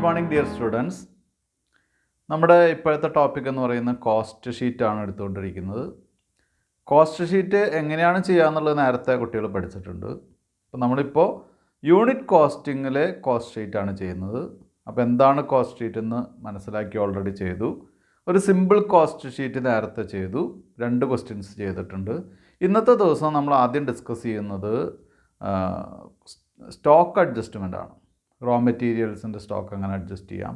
Morning dear students. നമ്മുടെ ഇപ്പോഴത്തെ topic എന്ന് പറയുന്നത് കോസ്റ്റ് ഷീറ്റാണ് എടുത്തുകൊണ്ടിരിക്കുന്നത്. കോസ്റ്റ് ഷീറ്റ് എങ്ങനെയാണ് ചെയ്യുക എന്നുള്ളത് നേരത്തെ കുട്ടികൾ പഠിച്ചിട്ടുണ്ട്. അപ്പോൾ നമ്മളിപ്പോൾ യൂണിറ്റ് കോസ്റ്റിങ്ങിലെ കോസ്റ്റ് ഷീറ്റാണ് ചെയ്യുന്നത്. അപ്പോൾ എന്താണ് കോസ്റ്റ് ഷീറ്റ് എന്ന് മനസ്സിലാക്കി ഓൾറെഡി ചെയ്തു. ഒരു സിമ്പിൾ കോസ്റ്റ് ഷീറ്റ് നേരത്തെ ചെയ്തു. 2 ക്വസ്റ്റ്യൻസ് ചെയ്തിട്ടുണ്ട്. ഇന്നത്തെ ദിവസം നമ്മൾ ആദ്യം ഡിസ്കസ് ചെയ്യുന്നത് സ്റ്റോക്ക് അഡ്ജസ്റ്റ്മെൻ്റ് ആണ്. റോ മെറ്റീരിയൽസിൻ്റെ സ്റ്റോക്ക് എങ്ങനെ അഡ്ജസ്റ്റ് ചെയ്യാം,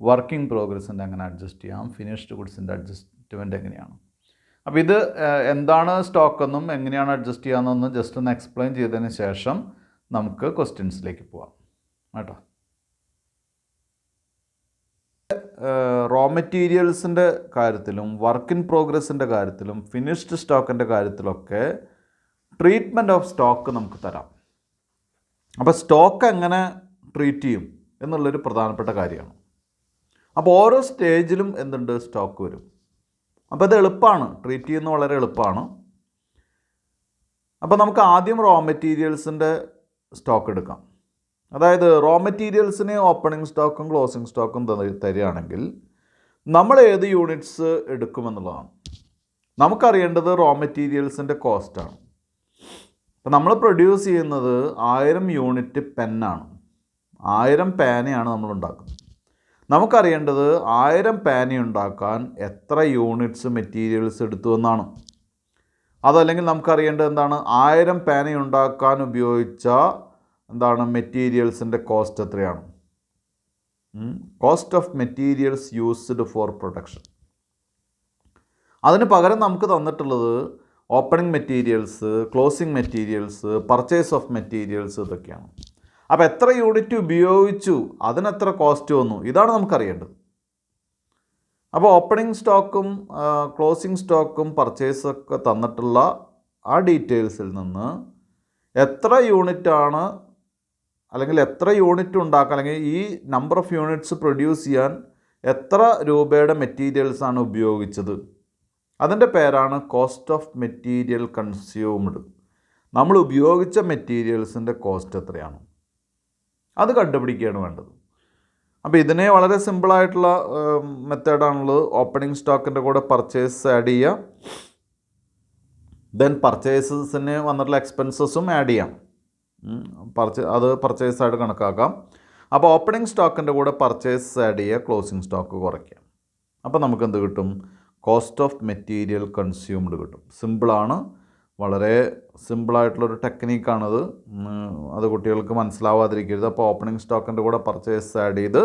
വർക്കിംഗ് പ്രോഗ്രസിൻ്റെ എങ്ങനെ അഡ്ജസ്റ്റ് ചെയ്യാം, ഫിനിഷ്ഡ് ഗുഡ്സിൻ്റെ അഡ്ജസ്റ്റ്മെൻറ്റ് എങ്ങനെയാണ്. അപ്പോൾ ഇത് എന്താണ് സ്റ്റോക്കെന്നും എങ്ങനെയാണ് അഡ്ജസ്റ്റ് ചെയ്യാമെന്നൊന്നും ജസ്റ്റ് ഒന്ന് എക്സ്പ്ലെയിൻ ചെയ്തതിന് ശേഷം നമുക്ക് ക്വസ്റ്റ്യൻസിലേക്ക് പോവാം കേട്ടോ. റോ മെറ്റീരിയൽസിൻ്റെ കാര്യത്തിലും വർക്ക് ഇൻ പ്രോഗ്രസിൻ്റെ കാര്യത്തിലും ഫിനിഷ്ഡ് സ്റ്റോക്കിൻ്റെ കാര്യത്തിലൊക്കെ ട്രീറ്റ്മെൻറ്റ് ഓഫ് സ്റ്റോക്ക് നമുക്ക് തരാം. അപ്പോൾ സ്റ്റോക്ക് എങ്ങനെ ട്രീറ്റ് ചെയ്യും എന്നുള്ളൊരു പ്രധാനപ്പെട്ട കാര്യമാണ്. അപ്പോൾ ഓരോ സ്റ്റേജിലും എന്തുണ്ട്, സ്റ്റോക്ക് വരും. അപ്പോൾ ഇത് എളുപ്പമാണ്, ട്രീറ്റ് ചെയ്യുന്നത് വളരെ എളുപ്പമാണ്. അപ്പോൾ നമുക്ക് ആദ്യം റോ മെറ്റീരിയൽസിൻ്റെ സ്റ്റോക്ക് എടുക്കാം. അതായത് റോ മെറ്റീരിയൽസിന് ഓപ്പണിംഗ് സ്റ്റോക്കും ക്ലോസിംഗ് സ്റ്റോക്കും തരികയാണെങ്കിൽ നമ്മൾ ഏത് യൂണിറ്റ്സ് എടുക്കുമെന്നുള്ളതാണ് നമുക്കറിയേണ്ടത്. റോ മെറ്റീരിയൽസിൻ്റെ കോസ്റ്റാണ്. അപ്പോൾ നമ്മൾ പ്രൊഡ്യൂസ് ചെയ്യുന്നത് 1000 യൂണിറ്റ് പെന്നാണ്. 1000 പേനയാണ് നമ്മൾ ഉണ്ടാക്കുന്നത്. നമുക്കറിയേണ്ടത് 1000 പേന ഉണ്ടാക്കാൻ എത്ര യൂണിറ്റ്സ് മെറ്റീരിയൽസ് എടുത്തു എന്നാണ്. അതല്ലെങ്കിൽ നമുക്കറിയേണ്ടത് എന്താണ്, 1000 പേന ഉണ്ടാക്കാൻ ഉപയോഗിച്ച മെറ്റീരിയൽസിൻ്റെ കോസ്റ്റ് എത്രയാണ്, cost of materials used for production. അതിന് പകരം നമുക്ക് തന്നിട്ടുള്ളത് opening materials, closing materials, purchase of materials, ഇതൊക്കെയാണ്. അപ്പോൾ എത്ര യൂണിറ്റ് ഉപയോഗിച്ചു, അതിനെത്ര കോസ്റ്റ് വന്നു, ഇതാണ് നമുക്കറിയേണ്ടത്. അപ്പോൾ ഓപ്പണിംഗ് സ്റ്റോക്കും ക്ലോസിംഗ് സ്റ്റോക്കും പർച്ചേസൊക്കെ തന്നിട്ടുള്ള ആ ഡീറ്റെയിൽസിൽ നിന്ന് എത്ര യൂണിറ്റാണ്, അല്ലെങ്കിൽ എത്ര യൂണിറ്റ് ഉണ്ടാക്കുക, അല്ലെങ്കിൽ ഈ നമ്പർ ഓഫ് യൂണിറ്റ്സ് പ്രൊഡ്യൂസ് ചെയ്യാൻ എത്ര രൂപയുടെ മെറ്റീരിയൽസാണ് ഉപയോഗിച്ചത്, അതിൻ്റെ പേരാണ് കോസ്റ്റ് ഓഫ് മെറ്റീരിയൽ കൺസ്യൂംഡ്. നമ്മൾ ഉപയോഗിച്ച മെറ്റീരിയൽസിൻ്റെ കോസ്റ്റ് എത്രയാണ് അത് കണ്ടുപിടിക്കുകയാണ് വേണ്ടത്. അപ്പോൾ ഇതിനെ വളരെ സിമ്പിളായിട്ടുള്ള മെത്തേഡാണുള്ളത്. ഓപ്പണിംഗ് സ്റ്റോക്കിൻ്റെ കൂടെ പർച്ചേസ് ആഡ് ചെയ്യാം, ദെൻ പർച്ചേസസിന് വന്നിട്ടുള്ള എക്സ്പെൻസസും ആഡ് ചെയ്യാം. അത് പർച്ചേസായിട്ട് കണക്കാക്കാം. അപ്പോൾ ഓപ്പണിംഗ് സ്റ്റോക്കിൻ്റെ കൂടെ പർച്ചേസ് ആഡ് ചെയ്യുക, ക്ലോസിംഗ് സ്റ്റോക്ക് കുറയ്ക്കുക. അപ്പോൾ നമുക്ക് എന്ത് കിട്ടും, കോസ്റ്റ് ഓഫ് മെറ്റീരിയൽ കൺസ്യൂംഡ് കിട്ടും. സിമ്പിളാണ്, വളരെ സിമ്പിളായിട്ടുള്ളൊരു ടെക്നീക്കാണത്. അത് കുട്ടികൾക്ക് മനസ്സിലാവാതിരിക്കരുത്. അപ്പോൾ ഓപ്പണിംഗ് സ്റ്റോക്കിൻ്റെ കൂടെ പർച്ചേസ് ആഡ് ചെയ്ത്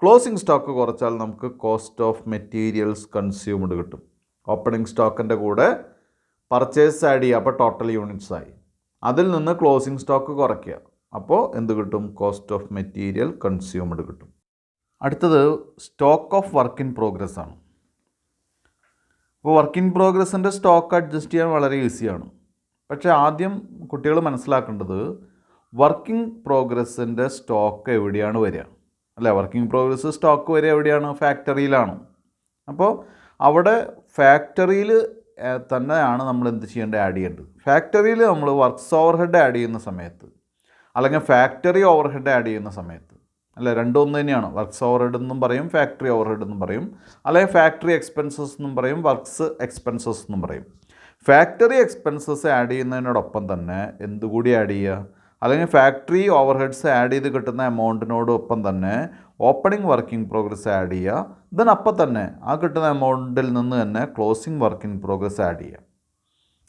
ക്ലോസിംഗ് സ്റ്റോക്ക് കുറച്ചാൽ നമുക്ക് കോസ്റ്റ് ഓഫ് മെറ്റീരിയൽസ് കൺസ്യൂംഡ് കിട്ടും. ഓപ്പണിംഗ് സ്റ്റോക്കിൻ്റെ കൂടെ പർച്ചേസ് ആഡ് ചെയ്യുക, അപ്പോൾ ടോട്ടൽ യൂണിറ്റ്സ് ആയി. അതിൽ നിന്ന് ക്ലോസിംഗ് സ്റ്റോക്ക് കുറയ്ക്കുക, അപ്പോൾ എന്ത് കിട്ടും, കോസ്റ്റ് ഓഫ് മെറ്റീരിയൽ കൺസ്യൂംഡ് കിട്ടും. അടുത്തത് stock of work in progress ആണ്. അപ്പോൾ വർക്ക് ഇൻ പ്രോഗ്രസിൻ്റെ സ്റ്റോക്ക് അഡ്ജസ്റ്റ് ചെയ്യാൻ വളരെ ഈസിയാണ്. പക്ഷേ ആദ്യം കുട്ടികൾ മനസ്സിലാക്കേണ്ടത് വർക്കിംഗ് പ്രോഗ്രസിൻ്റെ സ്റ്റോക്ക് എവിടെയാണ് വരിക, അല്ലേ? വർക്കിംഗ് പ്രോഗ്രസ് സ്റ്റോക്ക് വരിക എവിടെയാണ്, ഫാക്ടറിയിലാണ്. അപ്പോൾ അവിടെ ഫാക്ടറിയിൽ തന്നെയാണ് നമ്മൾ എന്ത് ചെയ്യേണ്ടത്, ആഡ് ചെയ്യേണ്ടത്. ഫാക്ടറിയിൽ നമ്മൾ വർക്ക്സ് ഓവർ ഹെഡ് ആഡ് ചെയ്യുന്ന സമയത്ത്, അല്ലെങ്കിൽ ഫാക്ടറി ഓവർ ഹെഡ് ആഡ് ചെയ്യുന്ന സമയത്ത്, അല്ലേ, രണ്ടും ഒന്ന് തന്നെയാണ്. വർക്ക്സ് ഓവർ ഹെഡ് എന്നും പറയും, ഫാക്ടറി ഓവർ ഹെഡ് എന്നും പറയും, അല്ലെങ്കിൽ ഫാക്ടറി എക്സ്പെൻസസ് എന്നും പറയും, വർക്ക്സ് എക്സ്പെൻസസ് എന്നും പറയും. ഫാക്ടറി എക്സ്പെൻസസ് ആഡ് ചെയ്യുന്നതിനോടൊപ്പം തന്നെ എന്തുകൂടി ആഡ് ചെയ്യുക, അല്ലെങ്കിൽ ഫാക്ടറി ഓവർ ഹെഡ്സ് ആഡ് ചെയ്ത് കിട്ടുന്ന എമൗണ്ടിനോടൊപ്പം തന്നെ ഓപ്പണിംഗ് വർക്കിംഗ് പ്രോഗ്രസ് ആഡ് ചെയ്യുക. ദെൻ അപ്പം തന്നെ ആ കിട്ടുന്ന എമൗണ്ടിൽ നിന്ന് തന്നെ ക്ലോസിംഗ് വർക്കിംഗ് പ്രോഗ്രസ് ആഡ് ചെയ്യുക.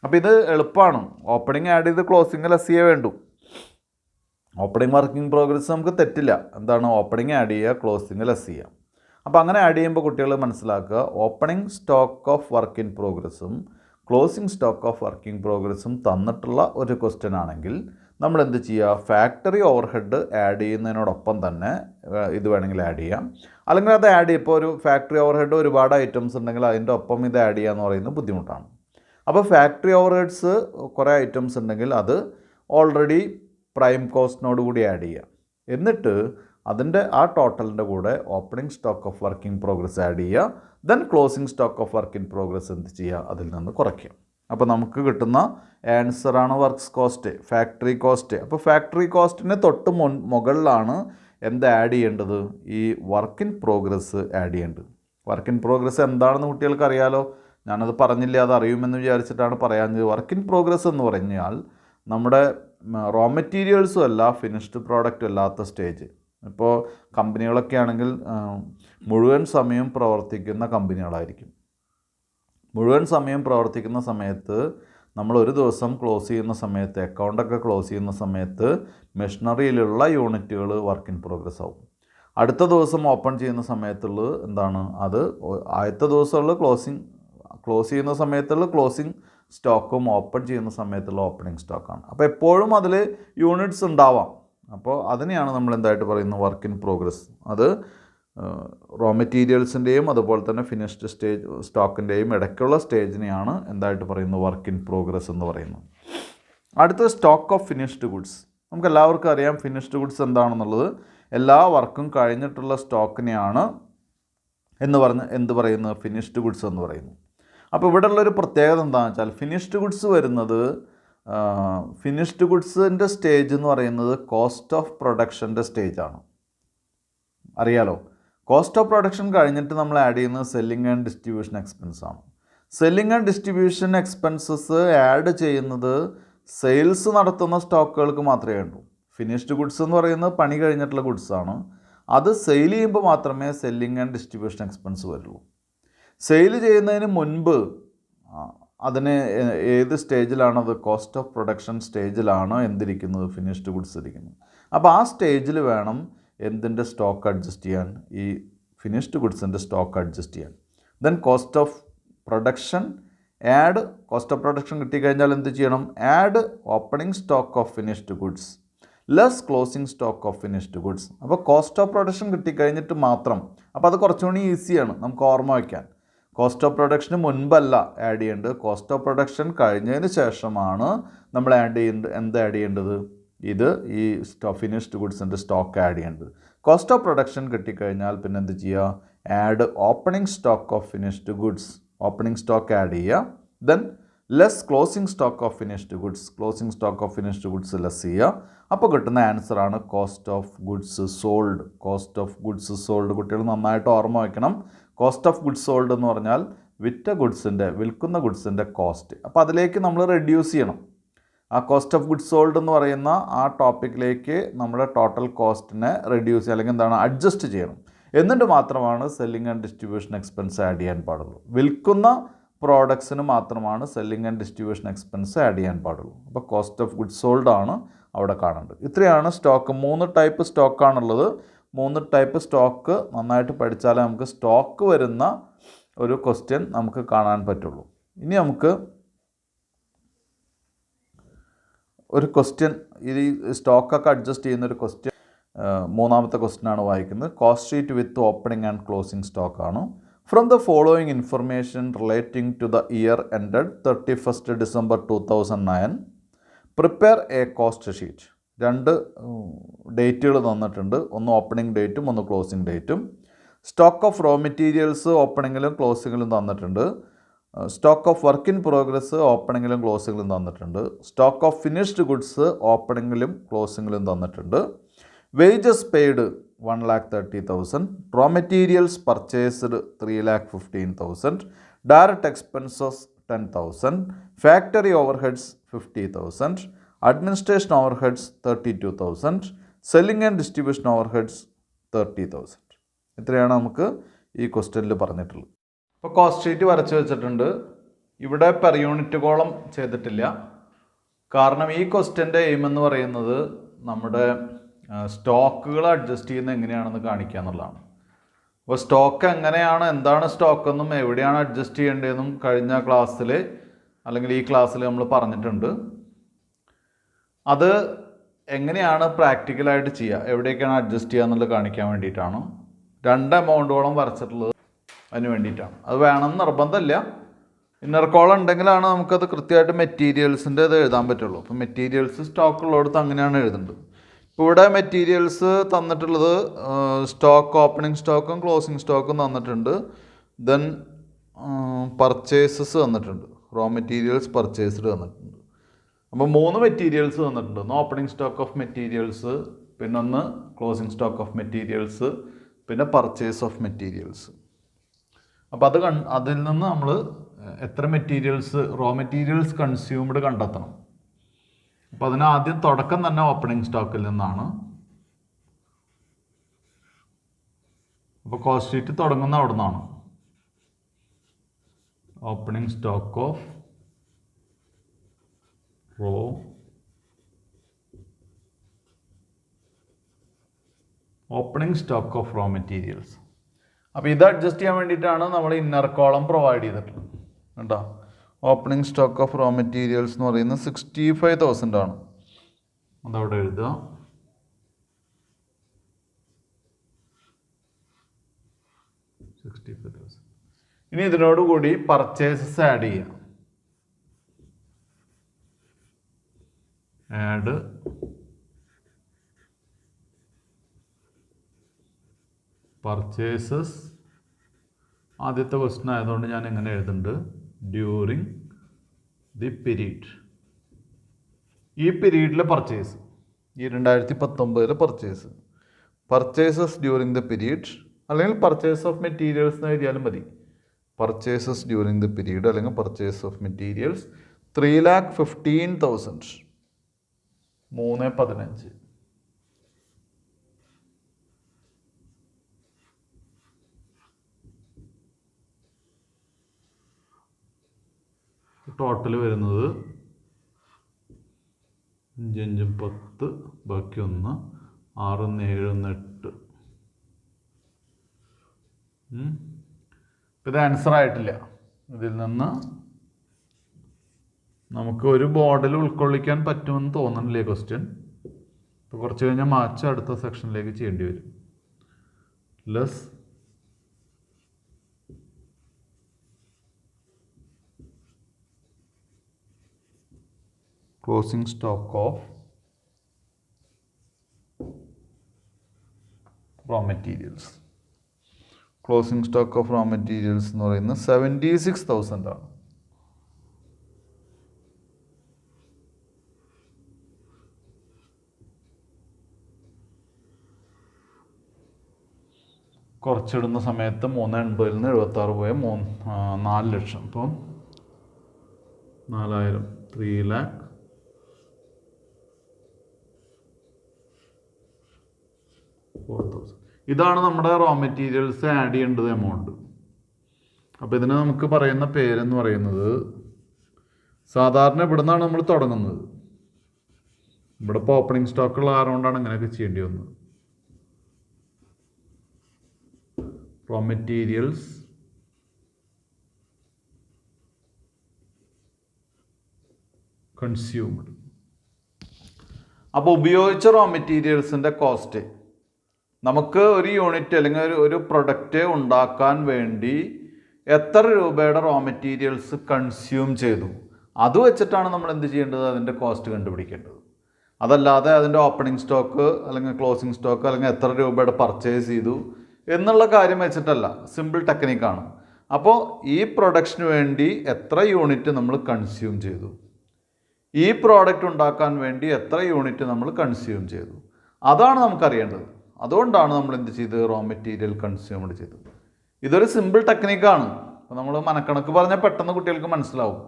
അപ്പോൾ ഇത് എളുപ്പമാണ്. ഓപ്പണിംഗ് ആഡ് ചെയ്ത് ക്ലോസിംഗ് ലെസ് ചെയ്യേ വേണ്ടൂ. ഓപ്പണിംഗ് വർക്കിംഗ് പ്രോഗ്രസ് നമുക്ക് തെറ്റില്ല. എന്താണ്, ഓപ്പണിംഗ് ആഡ് ചെയ്യുക, ക്ലോസിംഗ് ലെസ് ചെയ്യുക. അപ്പോൾ അങ്ങനെ ആഡ് ചെയ്യുമ്പോൾ കുട്ടികൾ മനസ്സിലാക്കുക, opening stock of work in പ്രോഗ്രസും ക്ലോസിംഗ് സ്റ്റോക്ക് ഓഫ് വർക്കിംഗ് പ്രോഗ്രസും തന്നിട്ടുള്ള ഒരു ക്വസ്റ്റ്യൻ ആണെങ്കിൽ നമ്മൾ എന്ത് ചെയ്യുക, ഫാക്ടറി ഓവർ ഹെഡ് ആഡ് ചെയ്യുന്നതിനോടൊപ്പം തന്നെ ഇത് വേണമെങ്കിൽ ആഡ് ചെയ്യാം. അല്ലെങ്കിൽ അത് ആഡ് ഇപ്പോൾ ഒരു ഫാക്ടറി ഓവർ ഹെഡ് ഒരുപാട് ഐറ്റംസ് ഉണ്ടെങ്കിൽ അതിൻ്റെ ഒപ്പം ഇത് ആഡ് ചെയ്യുക എന്ന് പറയുന്നത് ബുദ്ധിമുട്ടാണ്. അപ്പോൾ ഫാക്ടറി ഓവർ ഹെഡ്സ് കുറേ ഐറ്റംസ് ഉണ്ടെങ്കിൽ അത് ഓൾറെഡി പ്രൈം കോസ്റ്റിനോട് കൂടി ആഡ് ചെയ്യുക. എന്നിട്ട് അതിൻ്റെ ആ ടോട്ടലിൻ്റെ കൂടെ opening stock of working progress add ചെയ്യുക. Then closing stock of work in progress എന്ത് ചെയ്യുക, അതിൽ നിന്ന് കുറയ്ക്കുക. അപ്പോൾ നമുക്ക് കിട്ടുന്ന ആൻസറാണ് വർക്ക്സ് കോസ്റ്റ്, ഫാക്ടറി കോസ്റ്റ്. അപ്പോൾ ഫാക്ടറി കോസ്റ്റിന് തൊട്ട് മുകളിലാണ് എന്താ ആഡ് ചെയ്യേണ്ടത്? ഈ വർക്ക് ഇൻ പ്രോഗ്രസ് ആഡ് ചെയ്യേണ്ടത്. വർക്ക് ഇൻ പ്രോഗ്രസ് എന്താണെന്ന് കുട്ടികൾക്ക് അറിയാലോ. ഞാനത് പറഞ്ഞില്ല, അത് അറിയുമെന്ന് വിചാരിച്ചിട്ടാണ് പറയാഞ്ഞത്. വർക്ക് ഇൻ പ്രോഗ്രസ് എന്ന് പറഞ്ഞാൽ നമ്മുടെ റോ മെറ്റീരിയൽസും അല്ല ഫിനിഷ്ഡ് പ്രോഡക്റ്റും അല്ലാത്ത സ്റ്റേജ്. ഇപ്പോൾ കമ്പനികളൊക്കെ ആണെങ്കിൽ മുഴുവൻ സമയം പ്രവർത്തിക്കുന്ന കമ്പനികളായിരിക്കും. മുഴുവൻ സമയം പ്രവർത്തിക്കുന്ന സമയത്ത് നമ്മൾ ഒരു ദിവസം ക്ലോസ് ചെയ്യുന്ന സമയത്ത്, അക്കൗണ്ടൊക്കെ ക്ലോസ് ചെയ്യുന്ന സമയത്ത് മെഷീനറിയിലുള്ള യൂണിറ്റുകൾ വർക്ക് ഇൻ പ്രോഗ്രസ് ആവും. അടുത്ത ദിവസം ഓപ്പൺ ചെയ്യുന്ന സമയത്തുള്ളത് എന്താണ്? അത് ആദ്യത്തെ ദിവസമുള്ള ക്ലോസ് ചെയ്യുന്ന സമയത്തുള്ള ക്ലോസിങ് സ്റ്റോക്കും ഓപ്പൺ ചെയ്യുന്ന സമയത്തുള്ള ഓപ്പണിംഗ് സ്റ്റോക്കാണ്. അപ്പോൾ എപ്പോഴും അതിൽ യൂണിറ്റ്സ് ഉണ്ടാവാം. അപ്പോൾ അതിനെയാണ് നമ്മൾ എന്തായിട്ട് പറയുന്നത്? Work in progress. അത് റോ മെറ്റീരിയൽസിൻ്റെയും അതുപോലെ തന്നെ ഫിനിഷ്ഡ് സ്റ്റോക്കിൻ്റെയും ഇടയ്ക്കുള്ള സ്റ്റേജിനെയാണ് എന്തായിട്ട് പറയുന്നത്? വർക്ക് ഇൻ പ്രോഗ്രസ് എന്ന് പറയുന്നത്. അടുത്ത സ്റ്റോക്ക് ഓഫ് ഫിനിഷ്ഡ് ഗുഡ്സ്. നമുക്ക് എല്ലാവർക്കും അറിയാം ഫിനിഷ്ഡ് ഗുഡ്സ് എന്താണെന്നുള്ളത്. എല്ലാ വർക്കും കഴിഞ്ഞിട്ടുള്ള സ്റ്റോക്കിനെയാണ് എന്ത് പറയുന്നത്? ഫിനിഷ്ഡ് ഗുഡ്സ് എന്ന് പറയുന്നു. അപ്പോൾ ഇവിടെ ഉള്ളൊരു പ്രത്യേകത എന്താണെന്ന് വെച്ചാൽ ഫിനിഷ്ഡ് ഗുഡ്സ് വരുന്നത്, ഫിനിഷ്ഡ് ഗുഡ്സിൻ്റെ സ്റ്റേജ് എന്ന് പറയുന്നത് കോസ്റ്റ് ഓഫ് പ്രൊഡക്ഷൻ്റെ സ്റ്റേജാണ്. അറിയാലോ, കോസ്റ്റ് ഓഫ് പ്രൊഡക്ഷൻ കഴിഞ്ഞിട്ട് നമ്മൾ ആഡ് ചെയ്യുന്നത് സെല്ലിംഗ് ആൻഡ് ഡിസ്ട്രിബ്യൂഷൻ എക്സ്പെൻസ് ആണ്. Selling and distribution expenses add ചെയ്യുന്നത് സെയിൽസ് നടത്തുന്ന സ്റ്റോക്കുകൾക്ക് മാത്രമേ ഉള്ളൂ. ഫിനിഷ്ഡ് ഗുഡ്സ് എന്ന് പറയുന്നത് പണി കഴിഞ്ഞിട്ടുള്ള ഗുഡ്സാണ്. അത് സെയിൽ ചെയ്യുമ്പോൾ മാത്രമേ സെല്ലിംഗ് ആൻഡ് ഡിസ്ട്രിബ്യൂഷൻ എക്സ്പെൻസ് വരുള്ളൂ. സെയിൽ ചെയ്യുന്നതിന് മുൻപ് അതിന് ഏത് സ്റ്റേജിലാണത്? കോസ്റ്റ് ഓഫ് പ്രൊഡക്ഷൻ സ്റ്റേജിലാണ് എന്തിരിക്കുന്നത്? ഫിനിഷ്ഡ് ഗുഡ്സ് ഇരിക്കുന്നത്. അപ്പോൾ ആ സ്റ്റേജിൽ വേണം എന്തിൻ്റെ സ്റ്റോക്ക് അഡ്ജസ്റ്റ് ചെയ്യാൻ? ഈ ഫിനിഷ്ഡ് ഗുഡ്സിൻ്റെ സ്റ്റോക്ക് അഡ്ജസ്റ്റ് ചെയ്യാൻ. Then cost of production cost of production കിട്ടിക്കഴിഞ്ഞാൽ എന്ത് ചെയ്യണം? Add opening stock of finished goods less closing stock of finished goods. അപ്പോൾ കോസ്റ്റ് ഓഫ് പ്രൊഡക്ഷൻ കിട്ടിക്കഴിഞ്ഞിട്ട് മാത്രം, അപ്പോൾ അത് കുറച്ചുകൂടി ഈസിയാണ് നമുക്ക് ഓർമ്മ വയ്ക്കാൻ. കോസ്റ്റ് ഓഫ് പ്രൊഡക്ഷന് മുൻപല്ല ആഡ് ചെയ്യേണ്ടത്, കോസ്റ്റ് ഓഫ് പ്രൊഡക്ഷൻ കഴിഞ്ഞതിന് ശേഷമാണ് നമ്മൾ ആഡ് ചെയ്യേണ്ടത്? ഈ ഫിനിഷ്ഡ് ഗുഡ്സിൻ്റെ സ്റ്റോക്ക് ആഡ് ചെയ്യേണ്ടത്. കോസ്റ്റ് ഓഫ് പ്രൊഡക്ഷൻ കിട്ടിക്കഴിഞ്ഞാൽ പിന്നെ എന്ത് ചെയ്യുക? Add opening stock of finished goods. Opening stock add ചെയ്യുക. Then less closing stock of finished goods. Closing stock of finished goods less ചെയ്യുക. അപ്പോൾ കിട്ടുന്ന ആൻസറാണ് cost of goods sold. Cost of goods sold കുട്ടികൾ നന്നായിട്ട് ഓർമ്മ വയ്ക്കണം. കോസ്റ്റ് ഓഫ് ഗുഡ്സ് സോൾഡ് എന്ന് പറഞ്ഞാൽ വിൽക്കുന്ന ഗുഡ്സിൻ്റെ കോസ്റ്റ്. അപ്പോൾ അതിലേക്ക് നമ്മൾ റെഡ്യൂസ് ചെയ്യണം. ആ കോസ്റ്റ് ഓഫ് ഗുഡ്സ് സോൾഡ് എന്ന് പറയുന്ന ആ ടോപ്പിക്കിലേക്ക് നമ്മുടെ ടോട്ടൽ കോസ്റ്റിനെ റെഡ്യൂസ് ചെയ്യുക, അല്ലെങ്കിൽ അഡ്ജസ്റ്റ് ചെയ്യണം. എന്നിട്ട് മാത്രമാണ് selling and distribution expense add ചെയ്യാൻ പാടുള്ളൂ. വിൽക്കുന്ന പ്രോഡക്ട്സിന് മാത്രമാണ് selling and distribution expense add ചെയ്യാൻ പാടുള്ളൂ. അപ്പോൾ കോസ്റ്റ് ഓഫ് ഗുഡ്സ് സോൾഡ് ആണ് അവിടെ കാണേണ്ടത്. ഇത്രയാണ് സ്റ്റോക്ക്. 3 ടൈപ്പ് സ്റ്റോക്കാണുള്ളത്. 3 ടൈപ്പ് സ്റ്റോക്ക് നന്നായിട്ട് പഠിച്ചാലേ നമുക്ക് സ്റ്റോക്ക് വരുന്ന ഒരു ക്വസ്റ്റ്യൻ നമുക്ക് കാണാൻ പറ്റുള്ളൂ. ഇനി നമുക്ക് ഒരു ക്വസ്റ്റ്യൻ, ഈ സ്റ്റോക്കൊക്കെ അഡ്ജസ്റ്റ് ചെയ്യുന്ന ഒരു ക്വസ്റ്റ്യൻ, 3ാമത്തെ ക്വസ്റ്റ്യനാണ് വായിക്കുന്നത്. Cost sheet with opening and closing സ്റ്റോക്കാണ്. From the following information relating to the year ended 31st December 2009 prepare a cost sheet. 2 ഡേറ്റുകൾ തന്നിട്ടുണ്ട്. ഒന്ന് ഓപ്പണിംഗ് ഡേറ്റും ഒന്ന് ക്ലോസിംഗ് ഡേറ്റും. സ്റ്റോക്ക് ഓഫ് റോ മെറ്റീരിയൽസ് ഓപ്പണിങ്ങിലും ക്ലോസിങ്ങിലും തന്നിട്ടുണ്ട്. Stock of work in progress ഓപ്പണിങ്ങിലും ക്ലോസിങ്ങിലും തന്നിട്ടുണ്ട്. സ്റ്റോക്ക് ഓഫ് ഫിനിഷ്ഡ് ഗുഡ്സ് ഓപ്പണിങ്ങിലും ക്ലോസിങ്ങിലും തന്നിട്ടുണ്ട്. Wages paid 1,30,000. Raw materials purchased 3,15,000. Direct expenses 10,000. Factory overheads 50,000. Administration overheads 32,000. Selling and distribution overheads 30,000. ഇത്രയാണ് നമുക്ക് ഈ ക്വസ്റ്റ്യനിൽ പറഞ്ഞിട്ടുള്ളത്. ഇപ്പോൾ കോസ്റ്റ് ഷീറ്റ് വരച്ച് വെച്ചിട്ടുണ്ട്. ഇവിടെ പെർ യൂണിറ്റ് കോളം ചെയ്തിട്ടില്ല. കാരണം ഈ ക്വസ്റ്റ്യൻ്റെ എയിം എന്ന് പറയുന്നത് നമ്മുടെ സ്റ്റോക്കുകൾ അഡ്ജസ്റ്റ് ചെയ്യുന്നത് എങ്ങനെയാണെന്ന് കാണിക്കുക എന്നുള്ളതാണ്. അപ്പോൾ സ്റ്റോക്ക് എങ്ങനെയാണ്, എന്താണ് സ്റ്റോക്കെന്നും എവിടെയാണ് അഡ്ജസ്റ്റ് ചെയ്യേണ്ടതെന്നും കഴിഞ്ഞ ക്ലാസ്സിൽ അല്ലെങ്കിൽ ഈ ക്ലാസ്സിൽ നമ്മൾ പറഞ്ഞിട്ടുണ്ട്. അത് എങ്ങനെയാണ് പ്രാക്ടിക്കലായിട്ട് ചെയ്യുക, എവിടെയൊക്കെയാണ് അഡ്ജസ്റ്റ് ചെയ്യുക എന്നുള്ളത് കാണിക്കാൻ വേണ്ടിയിട്ടാണ്. 2 എമൗണ്ടോളം വരച്ചിട്ടുള്ളത് അതിന് വേണ്ടിയിട്ടാണ്. അത് വേണമെന്ന് നിർബന്ധമില്ല. ഇന്നർ കോളം ഉണ്ടെങ്കിലാണ് നമുക്കത് കൃത്യമായിട്ട് മെറ്റീരിയൽസിൻ്റെ ഇത് എഴുതാൻ പറ്റുള്ളൂ. അപ്പോൾ മെറ്റീരിയൽസ് സ്റ്റോക്ക് ഉള്ളിടത്ത് അങ്ങനെയാണ് എഴുതുന്നത്. ഇപ്പോൾ ഇവിടെ മെറ്റീരിയൽസ് തന്നിട്ടുള്ളത് സ്റ്റോക്ക് ഓപ്പണിംഗ് സ്റ്റോക്കും ക്ലോസിംഗ് സ്റ്റോക്കും തന്നിട്ടുണ്ട്. ദെൻ പർച്ചേസസ് തന്നിട്ടുണ്ട്. റോ മെറ്റീരിയൽസ് പർച്ചേസ്ഡ് തന്നിട്ടുണ്ട്. അപ്പോൾ 3 മെറ്റീരിയൽസ് തന്നിട്ടുണ്ട്. ഒന്ന് ഓപ്പണിംഗ് സ്റ്റോക്ക് ഓഫ് മെറ്റീരിയൽസ്, പിന്നെ ഒന്ന് ക്ലോസിംഗ് സ്റ്റോക്ക് ഓഫ് മെറ്റീരിയൽസ്, പിന്നെ പർച്ചേസ് ഓഫ് മെറ്റീരിയൽസ്. അപ്പോൾ അതിൽ നിന്ന് നമ്മൾ എത്ര മെറ്റീരിയൽസ്, റോ മെറ്റീരിയൽസ് കൺസ്യൂംഡ് കണ്ടെത്തണം. അപ്പോൾ അതിന് ആദ്യം തുടക്കം തന്നെ ഓപ്പണിംഗ് സ്റ്റോക്കിൽ നിന്നാണ്. അപ്പോൾ കോസ്റ്റ് ഷീറ്റ് തുടങ്ങുന്ന അവിടെ നിന്നാണ്. Opening stock of raw materials. അപ്പോൾ ഇത് അഡ്ജസ്റ്റ് ചെയ്യാൻ വേണ്ടിയിട്ടാണ് നമ്മൾ ഇന്നർ കോളം പ്രൊവൈഡ് ചെയ്തിട്ടുള്ളത് കേട്ടോ. Opening stock of raw materials എന്ന് പറയുന്നത് 65,000 ആണ്. അതവിടെ എഴുതുക. ഇനി ഇതിനോടുകൂടി പർച്ചേസസ് ആഡ് ചെയ്യാം. Add purchases. ആദ്യത്തെ ക്വസ്റ്റ്യൻ ആയതുകൊണ്ട് ഞാൻ എങ്ങനെ എഴുതുന്നുണ്ട്, ഡ്യൂറിങ് ദി പീരീഡ്. ഈ പീരീഡിലെ പർച്ചേസ്, ഈ 2019 പർച്ചേസസ് ഡ്യൂറിങ് ദ പീരീഡ്, അല്ലെങ്കിൽ പർച്ചേസ് ഓഫ് മെറ്റീരിയൽസ് എന്ന് എഴുതിയാലും മതി. പർച്ചേസസ് ഡ്യൂറിങ് ദ പീരീഡ് അല്ലെങ്കിൽ പർച്ചേസ് ഓഫ് മെറ്റീരിയൽസ് 3,15,000. 3,15. ടോട്ടൽ വരുന്നത് 5 10 ബാക്കി 1 6 7 8. ഇത് ആൻസർ ആയിട്ടില്ല. ഇതിൽ നിന്ന് നമുക്ക് ഒരു ബോർഡിൽ ഉൾക്കൊള്ളിക്കാൻ പറ്റുമെന്ന് തോന്നുന്നില്ലേ ക്വസ്റ്റ്യൻ. ഇപ്പോൾ കുറച്ച് കഴിഞ്ഞാൽ മാച്ച് അടുത്ത സെക്ഷനിലേക്ക് ചെയ്യേണ്ടി വരും. Less closing stock of raw materials. Closing stock of raw materials എന്ന് പറയുന്നത് 76,000 ആണ്. കുറച്ചിടുന്ന സമയത്ത് 380 നിന്ന് 76 പോയ 4 ലക്ഷം. അപ്പം 4,000 3,04,000. ഇതാണ് നമ്മുടെ റോ മെറ്റീരിയൽസ് ആഡ് ചെയ്യേണ്ടത് എമൗണ്ട്. അപ്പോൾ ഇതിന് നമുക്ക് പറയുന്ന പേരെന്ന് പറയുന്നത്, സാധാരണ ഇവിടെ നിന്നാണ് നമ്മൾ തുടങ്ങുന്നത്. ഇവിടെ ഇപ്പോൾ ഓപ്പണിംഗ് സ്റ്റോക്കുള്ള കാരണം കൊണ്ടാണ് ഇങ്ങനെയൊക്കെ ചെയ്യേണ്ടി വന്നത്. Raw materials consumed. അപ്പോൾ ഉപയോഗിച്ച റോ മെറ്റീരിയൽസിൻ്റെ കോസ്റ്റ്, നമുക്ക് ഒരു യൂണിറ്റ് അല്ലെങ്കിൽ ഒരു പ്രൊഡക്റ്റ് ഉണ്ടാക്കാൻ വേണ്ടി എത്ര രൂപയുടെ റോ മെറ്റീരിയൽസ് കൺസ്യൂം ചെയ്തു, അത് വെച്ചിട്ടാണ് നമ്മൾ എന്ത് ചെയ്യേണ്ടത്, അതിൻ്റെ കോസ്റ്റ് കണ്ടുപിടിക്കേണ്ടത്. അതല്ലാതെ അതിൻ്റെ ഓപ്പണിംഗ് സ്റ്റോക്ക് അല്ലെങ്കിൽ ക്ലോസിംഗ് സ്റ്റോക്ക് അല്ലെങ്കിൽ എത്ര രൂപയുടെ പർച്ചേസ് ചെയ്തു എന്നുള്ള കാര്യം വെച്ചിട്ടല്ല. സിമ്പിൾ ടെക്നിക്കാണ്. അപ്പോൾ ഈ പ്രൊഡക്ഷന് വേണ്ടി എത്ര യൂണിറ്റ് നമ്മൾ കൺസ്യൂം ചെയ്തു, ഈ പ്രോഡക്റ്റ് ഉണ്ടാക്കാൻ വേണ്ടി എത്ര യൂണിറ്റ് നമ്മൾ കൺസ്യൂം ചെയ്തു, അതാണ് നമുക്കറിയേണ്ടത്. അതുകൊണ്ടാണ് നമ്മൾ എന്ത് ചെയ്ത് റോ മെറ്റീരിയൽ കൺസ്യൂംഡ് ചെയ്തത്. ഇതൊരു സിമ്പിൾ ടെക്നിക്കാണ്. അപ്പോൾ നമ്മൾ മനക്കണക്ക് പറഞ്ഞാൽ പെട്ടെന്ന് കുട്ടികൾക്ക് മനസ്സിലാവും.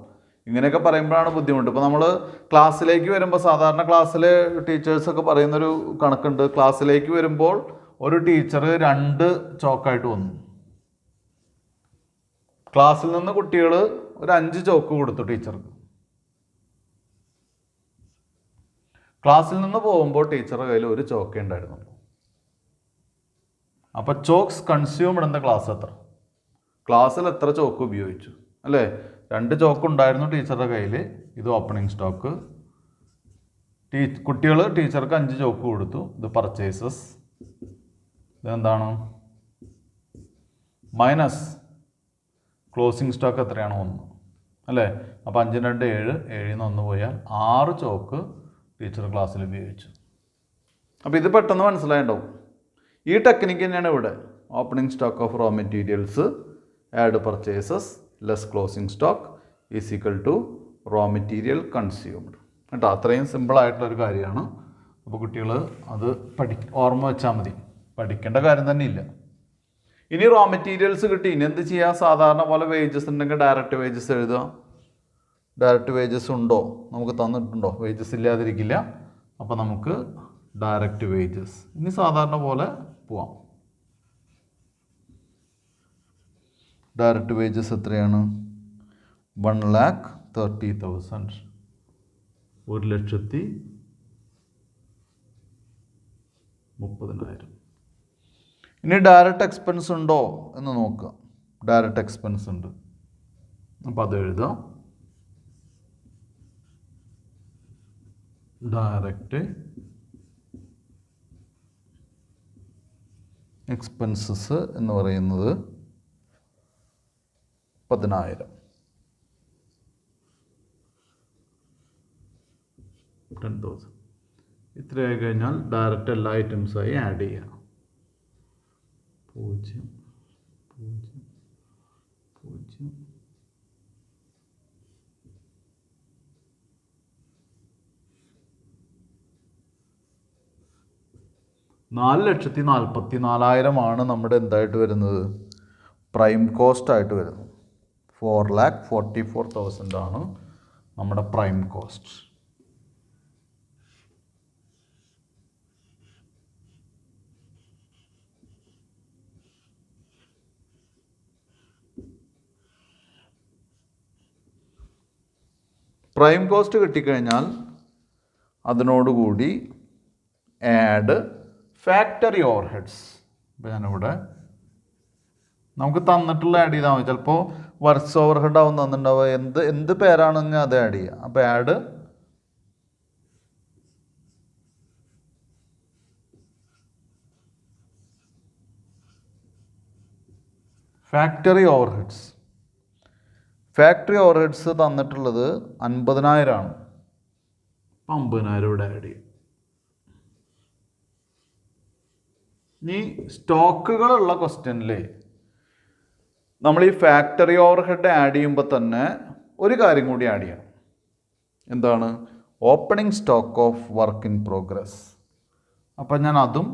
ഇങ്ങനെയൊക്കെ പറയുമ്പോഴാണ് ബുദ്ധിമുട്ട്. ഇപ്പോൾ നമ്മൾ ക്ലാസ്സിലേക്ക് വരുമ്പോൾ, സാധാരണ ക്ലാസ്സിൽ ടീച്ചേഴ്സൊക്കെ പറയുന്നൊരു കണക്കുണ്ട്. ക്ലാസ്സിലേക്ക് വരുമ്പോൾ ഒരു ടീച്ചർ 2 ചോക്കായിട്ട് വന്നു. ക്ലാസ്സിൽ നിന്ന് കുട്ടികൾ ഒരു 5 ചോക്ക് കൊടുത്തു ടീച്ചർക്ക്. ക്ലാസ്സിൽ നിന്ന് പോകുമ്പോൾ ടീച്ചറുടെ കയ്യിൽ ഒരു ചോക്കേ ഉണ്ടായിരുന്നുള്ളൂ. അപ്പോൾ ചോക്സ് കൺസ്യൂംഡ് എന്ന ക്ലാസ് എത്ര, ക്ലാസ്സിൽ എത്ര ചോക്ക് ഉപയോഗിച്ചു അല്ലേ? 2 ചോക്ക് ഉണ്ടായിരുന്നു ടീച്ചറുടെ കയ്യിൽ. ഇത് ഓപ്പണിംഗ് സ്റ്റോക്ക്. കുട്ടികൾ ടീച്ചർക്ക് 5 ചോക്ക് കൊടുത്തു. ഇത് പർച്ചേസസ്. ഇതെന്താണ്? മൈനസ് ക്ലോസിംഗ് സ്റ്റോക്ക് എത്രയാണ്? 1 അല്ലേ? അപ്പോൾ 5 2 7, 7 1 പോയാൽ 6 ചോക്ക് ടീച്ചർ ക്ലാസ്സിൽ ഉപയോഗിച്ചു. അപ്പോൾ ഇത് പെട്ടെന്ന് മനസ്സിലായിട്ടുണ്ടാവും. ഈ ടെക്നിക്ക് തന്നെയാണ് ഇവിടെ. Opening stock of raw materials add purchases less closing stock is equal to raw material consumed കേട്ടോ. അത്രയും സിമ്പിളായിട്ടുള്ളൊരു കാര്യമാണ്. അപ്പോൾ കുട്ടികൾ അത് ഓർമ്മ വെച്ചാൽ മതി, പഠിക്കേണ്ട കാര്യം തന്നെ ഇല്ല. ഇനി റോ മെറ്റീരിയൽസ് കിട്ടി, ഇനി എന്ത് ചെയ്യുക? സാധാരണ പോലെ വേജസ് ഉണ്ടെങ്കിൽ ഡയറക്റ്റ് വേജസ് എഴുതുക. ഡയറക്റ്റ് വേജസ് ഉണ്ടോ? നമുക്ക് തന്നിട്ടുണ്ടോ? വേജസ് ഇല്ലാതിരിക്കില്ല. അപ്പോൾ നമുക്ക് ഡയറക്റ്റ് വേജസ് ഇനി സാധാരണ പോലെ പോവാം. ഡയറക്റ്റ് വേജസ് എത്രയാണ്? 1,30,000, 1,30,000. ഇനി ഡയറക്റ്റ് എക്സ്പെൻസ് ഉണ്ടോ എന്ന് നോക്കുക. ഡയറക്റ്റ് എക്സ്പെൻസ് ഉണ്ട്, അപ്പോൾ അത് എഴുതാം. ഡയറക്റ്റ് എക്സ്പെൻസസ് എന്ന് പറയുന്നത് 10,000. 10,000 ഇത്രയായി കഴിഞ്ഞാൽ ഡയറക്റ്റ് എല്ലാ ഐറ്റംസായി ആഡ് ചെയ്യാം. 0, 0, 0. $4,44,000 നമ്മുടെ എന്തായിട്ട് വരുന്നത്? പ്രൈം കോസ്റ്റ് ആയിട്ട് വരുന്നത്. 4,44,000 നമ്മുടെ പ്രൈം കോസ്റ്റ്. പ്രൈം കോസ്റ്റ് കിട്ടിക്കഴിഞ്ഞാൽ അതിനോടുകൂടി ആഡ് ഫാക്ടറി ഓവർഹെഡ്സ്. ഇപ്പോൾ ഞാനിവിടെ നമുക്ക് തന്നിട്ടുള്ള ആഡ് ചെയ്താൽ മതി. ചിലപ്പോൾ വർക്ക്സ് ഓവർഹെഡ് ആവും തന്നിട്ടുണ്ടാവുക, എന്ത് പേരാണെങ്കിൽ അത് ആഡ് ചെയ്യുക. അപ്പോൾ add factory overheads. Factory overheads തന്നിട്ടുള്ളത് 50,000. 50,000 ഇവിടെ ആഡ് ചെയ്യും. ഇനി സ്റ്റോക്കുകളുള്ള ക്വസ്റ്റ്യനിൽ നമ്മൾ ഈ ഫാക്ടറി ഓവർഹെഡ് ആഡ് ചെയ്യുമ്പോൾ തന്നെ ഒരു കാര്യം കൂടി ആഡ് ചെയ്യണം. എന്താണ്? Opening stock of work in progress. അപ്പം ഞാൻ അതും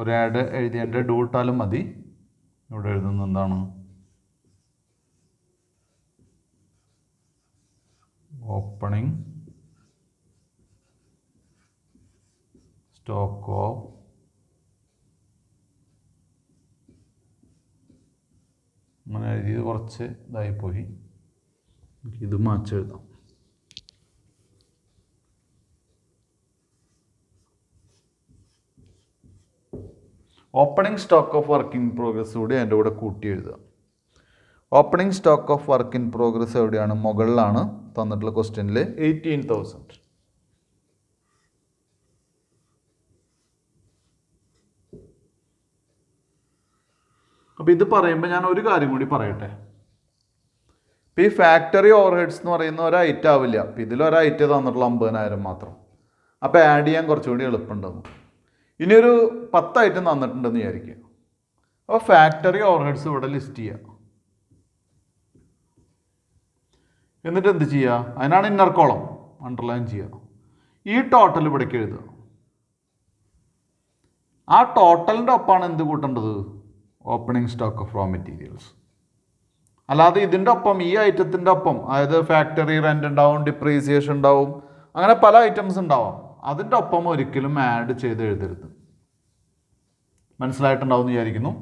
ഒരു ആഡ് എഴുതിയതിൻ്റെ ഡൂട്ടാലും മതി. ഇവിടെ എഴുതുന്നത് എന്താണ്? ഓപ്പണിംഗ് സ്റ്റോക്ക് ഓഫ് അങ്ങനെ എഴുതിയത് കുറച്ച് ഇതായിപ്പോയി, ഇത് മാച്ചെഴുതാം. Opening stock of work in progress കൂടി അതിൻ്റെ കൂടെ കൂട്ടി എഴുതുക. Opening stock of work in progress എവിടെയാണ്? മുകളിലാണ് തന്നിട്ടുള്ള ക്വസ്റ്റ്യനിൽ 18,000. അപ്പോൾ ഇത് പറയുമ്പോൾ ഞാൻ ഒരു കാര്യം കൂടി പറയട്ടെ. ഇപ്പോൾ ഈ ഫാക്ടറി ഓവർഹെഡ്സ് എന്ന് പറയുന്ന ഒരു ഐറ്റം ആവില്ല. അപ്പോൾ ഇതിലൊരു ഐറ്റം തന്നിട്ടുള്ള 50,000 മാത്രം. അപ്പോൾ ആഡ് ചെയ്യാൻ കുറച്ചുകൂടി എളുപ്പമുണ്ടാവും. ഇനിയൊരു 10 ഐറ്റം തന്നിട്ടുണ്ടെന്ന് വിചാരിക്കുക. അപ്പോൾ ഫാക്ടറി ഓവർഹെഡ്സ് ഇവിടെ ലിസ്റ്റ് ചെയ്യുക. എന്നിട്ട് എന്ത് ചെയ്യുക? അതിനാണ് ഇന്നർ കോളം അണ്ടർലൈൻ ചെയ്യുക. ഈ ടോട്ടൽ ഇവിടേക്ക് എഴുതുക. ആ ടോട്ടലിൻ്റെ ഒപ്പമാണ് എന്ത് കൂട്ടേണ്ടത്? Opening stock of raw materials. അല്ലാതെ ഇതിൻ്റെ ഒപ്പം ഈ ഐറ്റത്തിൻ്റെ ഒപ്പം, അതായത് ഫാക്ടറി റെൻ്റ് ഉണ്ടാവും, ഡിപ്രീസിയേഷൻ ഉണ്ടാവും, അങ്ങനെ പല ഐറ്റംസ് ഉണ്ടാവാം, അതിൻ്റെ ഒപ്പം ഒരിക്കലും ആഡ് ചെയ്ത് എഴുതരുത്. മനസ്സിലായിട്ടുണ്ടാവും എന്ന് വിചാരിക്കുന്നു.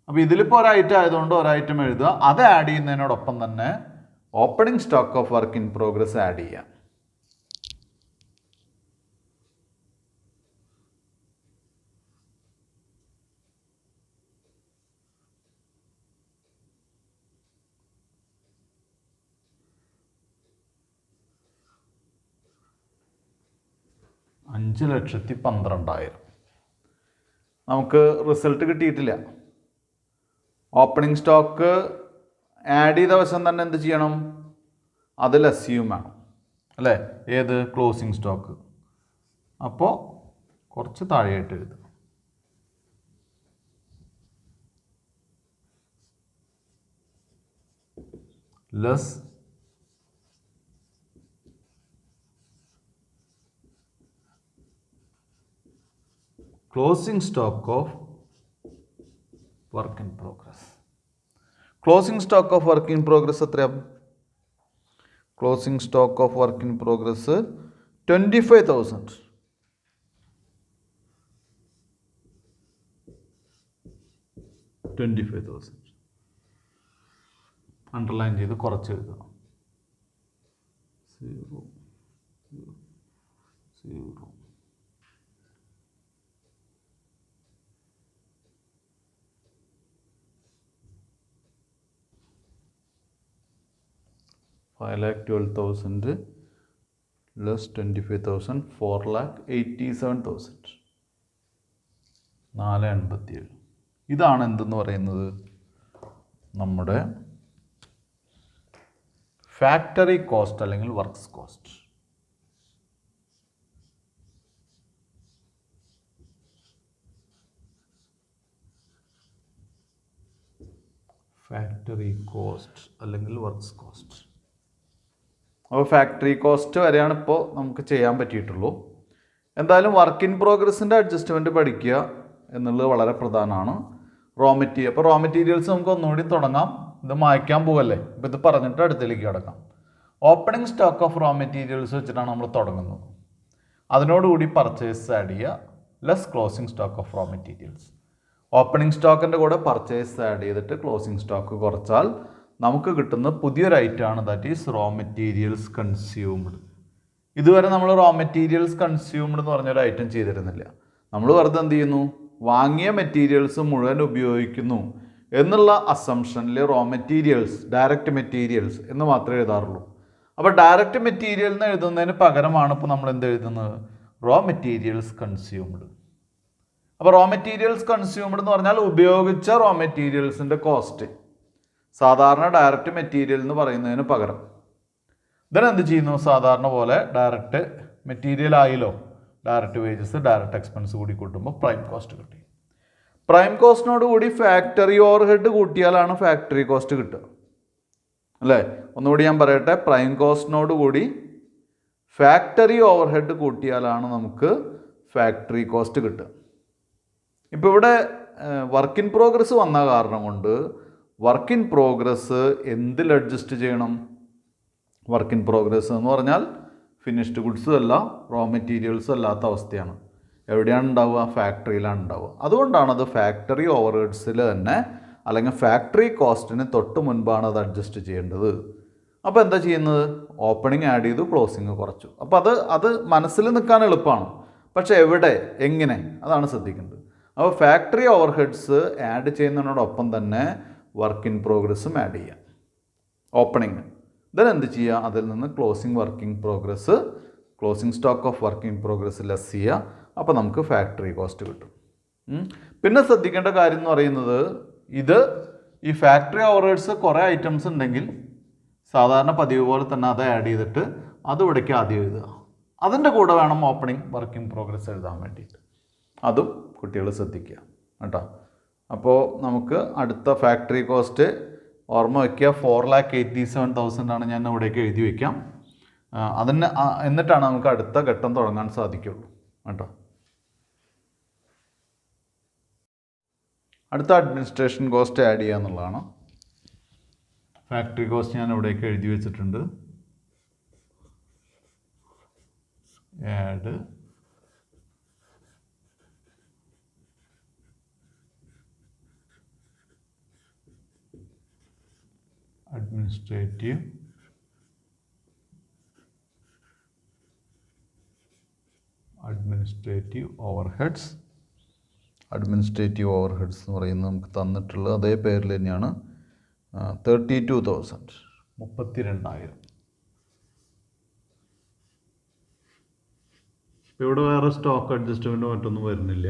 അപ്പോൾ ഇതിലിപ്പോൾ ഒരു ഐറ്റം ആയതുകൊണ്ട് ഒരു ഐറ്റം എഴുതുക. അത് ആഡ് ചെയ്യുന്നതിനോടൊപ്പം തന്നെ opening stock of work in progress add ചെയ്യാം. $5,12,000. നമുക്ക് റിസൾട്ട് കിട്ടിയിട്ടില്ല. ഓപ്പണിംഗ് സ്റ്റോക്ക് ആഡ് ചെയ്ത വശം തന്നെ എന്ത് ചെയ്യണം? അതിൽ അസ്യൂം വേണം അല്ലേ? ഏത്? Closing stock. അപ്പോൾ കുറച്ച് താഴെയായിട്ട് എഴുതും. Less closing stock of work in progress. Closing stock of work in progress എത്രയാണ്? Closing stock of work in progress 25,000. 25,000 underline ചെയ്ത് കുറച്ച് എഴുതണം. 0 0 5,12,000 less 25,000 4,87,000 487. ഇതാണ് എന്തെന്ന് പറയുന്നത്? നമ്മുടെ ഫാക്ടറി കോസ്റ്റ് അല്ലെങ്കിൽ വർക്ക്സ് കോസ്റ്റ്. ഫാക്ടറി കോസ്റ്റ് അല്ലെങ്കിൽ വർക്ക്സ് കോസ്റ്റ്. അപ്പോൾ ഫാക്ടറി കോസ്റ്റ് വരെയാണ് ഇപ്പോൾ നമുക്ക് ചെയ്യാൻ പറ്റിയിട്ടുള്ളൂ. എന്തായാലും വർക്ക് ഇൻ പ്രോഗ്രസിൻ്റെ അഡ്ജസ്റ്റ്മെൻറ്റ് പഠിക്കുക എന്നുള്ളത് വളരെ പ്രധാനമാണ്. അപ്പോൾ റോ മെറ്റീരിയൽസ് നമുക്ക് ഒന്നുകൂടി തുടങ്ങാം. ഇത് മായ്ക്കാൻ പോകല്ലേ, അപ്പോൾ ഇത് പറഞ്ഞിട്ട് അടുത്തേക്ക് കിടക്കാം. Opening stock of raw materials വെച്ചിട്ടാണ് നമ്മൾ തുടങ്ങുന്നത്. അതിനോടുകൂടി പർച്ചേസ് ആഡ് ചെയ്യുക, less closing stock of raw materials. Opening സ്റ്റോക്കിൻ്റെ കൂടെ പർച്ചേസ് ആഡ് ചെയ്തിട്ട് ക്ലോസിംഗ് സ്റ്റോക്ക് കുറച്ചാൽ നമുക്ക് കിട്ടുന്ന പുതിയൊരു ഐറ്റമാണ് that is raw materials consumed. ഇതുവരെ നമ്മൾ റോ മെറ്റീരിയൽസ് കൺസ്യൂംഡ് എന്ന് പറഞ്ഞൊരു ഐറ്റം ചെയ്തിരുന്നില്ല. നമ്മൾ വെറുതെ എന്ത് ചെയ്യുന്നു? വാങ്ങിയ മെറ്റീരിയൽസ് മുഴുവൻ ഉപയോഗിക്കുന്നു എന്നുള്ള അസംഷനിൽ റോ മെറ്റീരിയൽസ്, ഡയറക്റ്റ് മെറ്റീരിയൽസ് എന്ന് മാത്രമേ എഴുതാറുള്ളൂ. അപ്പോൾ ഡയറക്റ്റ് മെറ്റീരിയൽ എന്ന് എഴുതുന്നതിന് പകരമാണ് ഇപ്പോൾ നമ്മൾ എന്ത് എഴുതുന്നത്? Raw materials consumed. അപ്പോൾ റോ മെറ്റീരിയൽസ് കൺസ്യൂംഡ് എന്ന് പറഞ്ഞാൽ ഉപയോഗിച്ച റോ മെറ്റീരിയൽസിൻ്റെ കോസ്റ്റ് സാധാരണ ഡയറക്റ്റ് മെറ്റീരിയൽ എന്ന് പറയുന്നതിന് പകരം ഇതിനെന്ത് ചെയ്യുന്നു? സാധാരണ പോലെ ഡയറക്റ്റ് മെറ്റീരിയൽ ആയില്ലോ, ഡയറക്റ്റ് വേജസ്, ഡയറക്റ്റ് എക്സ്പെൻസ് കൂടി കൂട്ടുമ്പോൾ പ്രൈം കോസ്റ്റ് കിട്ടി. പ്രൈം കോസ്റ്റിനോട് കൂടി ഫാക്ടറി ഓവർ ഹെഡ് കൂട്ടിയാലാണ് ഫാക്ടറി കോസ്റ്റ് കിട്ടുക, അല്ലേ? ഒന്നുകൂടി ഞാൻ പറയട്ടെ, പ്രൈം കോസ്റ്റിനോട് കൂടി ഫാക്ടറി ഓവർ ഹെഡ് കൂട്ടിയാലാണ് നമുക്ക് ഫാക്ടറി കോസ്റ്റ് കിട്ടുക. ഇപ്പോൾ ഇവിടെ വർക്ക് ഇൻ പ്രോഗ്രസ് വന്ന കാരണം കൊണ്ട് വർക്ക് ഇൻ പ്രോഗ്രസ് എന്തിൽ അഡ്ജസ്റ്റ് ചെയ്യണം? വർക്ക് ഇൻ പ്രോഗ്രസ് എന്ന് പറഞ്ഞാൽ ഫിനിഷ്ഡ് ഗുഡ്സും അല്ല, റോ മെറ്റീരിയൽസും അല്ലാത്ത അവസ്ഥയാണ്. എവിടെയാണ് ഉണ്ടാവുക? ഫാക്ടറിയിലാണ് ഉണ്ടാവുക. അതുകൊണ്ടാണ് അത് ഫാക്ടറി ഓവർ ഹെഡ്സിൽ തന്നെ, അല്ലെങ്കിൽ ഫാക്ടറി കോസ്റ്റിന് തൊട്ട് മുൻപാണ് അത് അഡ്ജസ്റ്റ് ചെയ്യേണ്ടത്. അപ്പോൾ എന്താ ചെയ്യുന്നത്? ഓപ്പണിംഗ് ആഡ് ചെയ്തു, ക്ലോസിങ് കുറച്ചു. അപ്പോൾ അത് മനസ്സിൽ നിൽക്കാൻ എളുപ്പമാണ്. പക്ഷേ എവിടെ, എങ്ങനെ, അതാണ് ശ്രദ്ധിക്കേണ്ടത്. അപ്പോൾ ഫാക്ടറി ഓവർ ഹെഡ്സ് ആഡ് ചെയ്യുന്നതിനോടൊപ്പം തന്നെ വർക്ക് ഇൻ പ്രോഗ്രസ്സും ആഡ് ചെയ്യാം. ഓപ്പണിങ് ദെൻ എന്ത് ചെയ്യുക? അതിൽ നിന്ന് closing working progress, closing stock of working progress less ചെയ്യുക. അപ്പോൾ നമുക്ക് ഫാക്ടറി കോസ്റ്റ് കിട്ടും. പിന്നെ ശ്രദ്ധിക്കേണ്ട കാര്യം എന്ന് പറയുന്നത്, ഈ ഫാക്ടറി ഓവർഹെഡ്സ് കുറേ ഐറ്റംസ് ഉണ്ടെങ്കിൽ സാധാരണ പതിവ് പോലെ തന്നെ അത് ആഡ് ചെയ്തിട്ട് അത് ഇവിടേക്ക് ആദ്യം എഴുതുക. അതിൻ്റെ കൂടെ വേണം ഓപ്പണിംഗ് വർക്കിംഗ് പ്രോഗ്രസ് എഴുതാൻ വേണ്ടിയിട്ട്. അതും കുട്ടികൾ ശ്രദ്ധിക്കുക കേട്ടോ. അപ്പോൾ നമുക്ക് അടുത്ത ഫാക്ടറി കോസ്റ്റ് ഓർമ്മ വയ്ക്കുക, 4,87,000 ആണ് ഞാൻ ഇവിടേക്ക് എഴുതി വയ്ക്കാം. എന്നിട്ടാണ് നമുക്ക് അടുത്ത ഘട്ടം തുടങ്ങാൻ സാധിക്കുള്ളൂ കേട്ടോ. അടുത്ത അഡ്മിനിസ്ട്രേഷൻ കോസ്റ്റ് ആഡ് ചെയ്യുക എന്നുള്ളതാണ്. ഫാക്ടറി കോസ്റ്റ് ഞാൻ ഇവിടേക്ക് എഴുതി വെച്ചിട്ടുണ്ട്. Add administrative overheads. Administrative overheads എന്ന് പറയുന്നത് നമുക്ക് തന്നിട്ടുള്ളത് അതേ പേരിൽ തന്നെയാണ്, 32,000, 32,000. ഇപ്പോൾ ഇവിടെ വേറെ സ്റ്റോക്ക് അഡ്ജസ്റ്റ്മെൻറ്റ് മറ്റൊന്നും വരുന്നില്ല.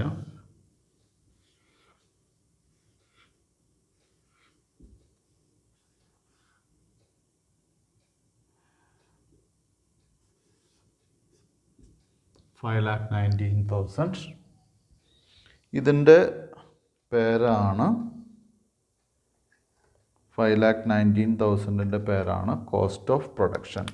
$5,19,000. ഇതിൻ്റെ പേരാണ് 5,19,000 പേരാണ് കോസ്റ്റ് ഓഫ് പ്രൊഡക്ഷൻ.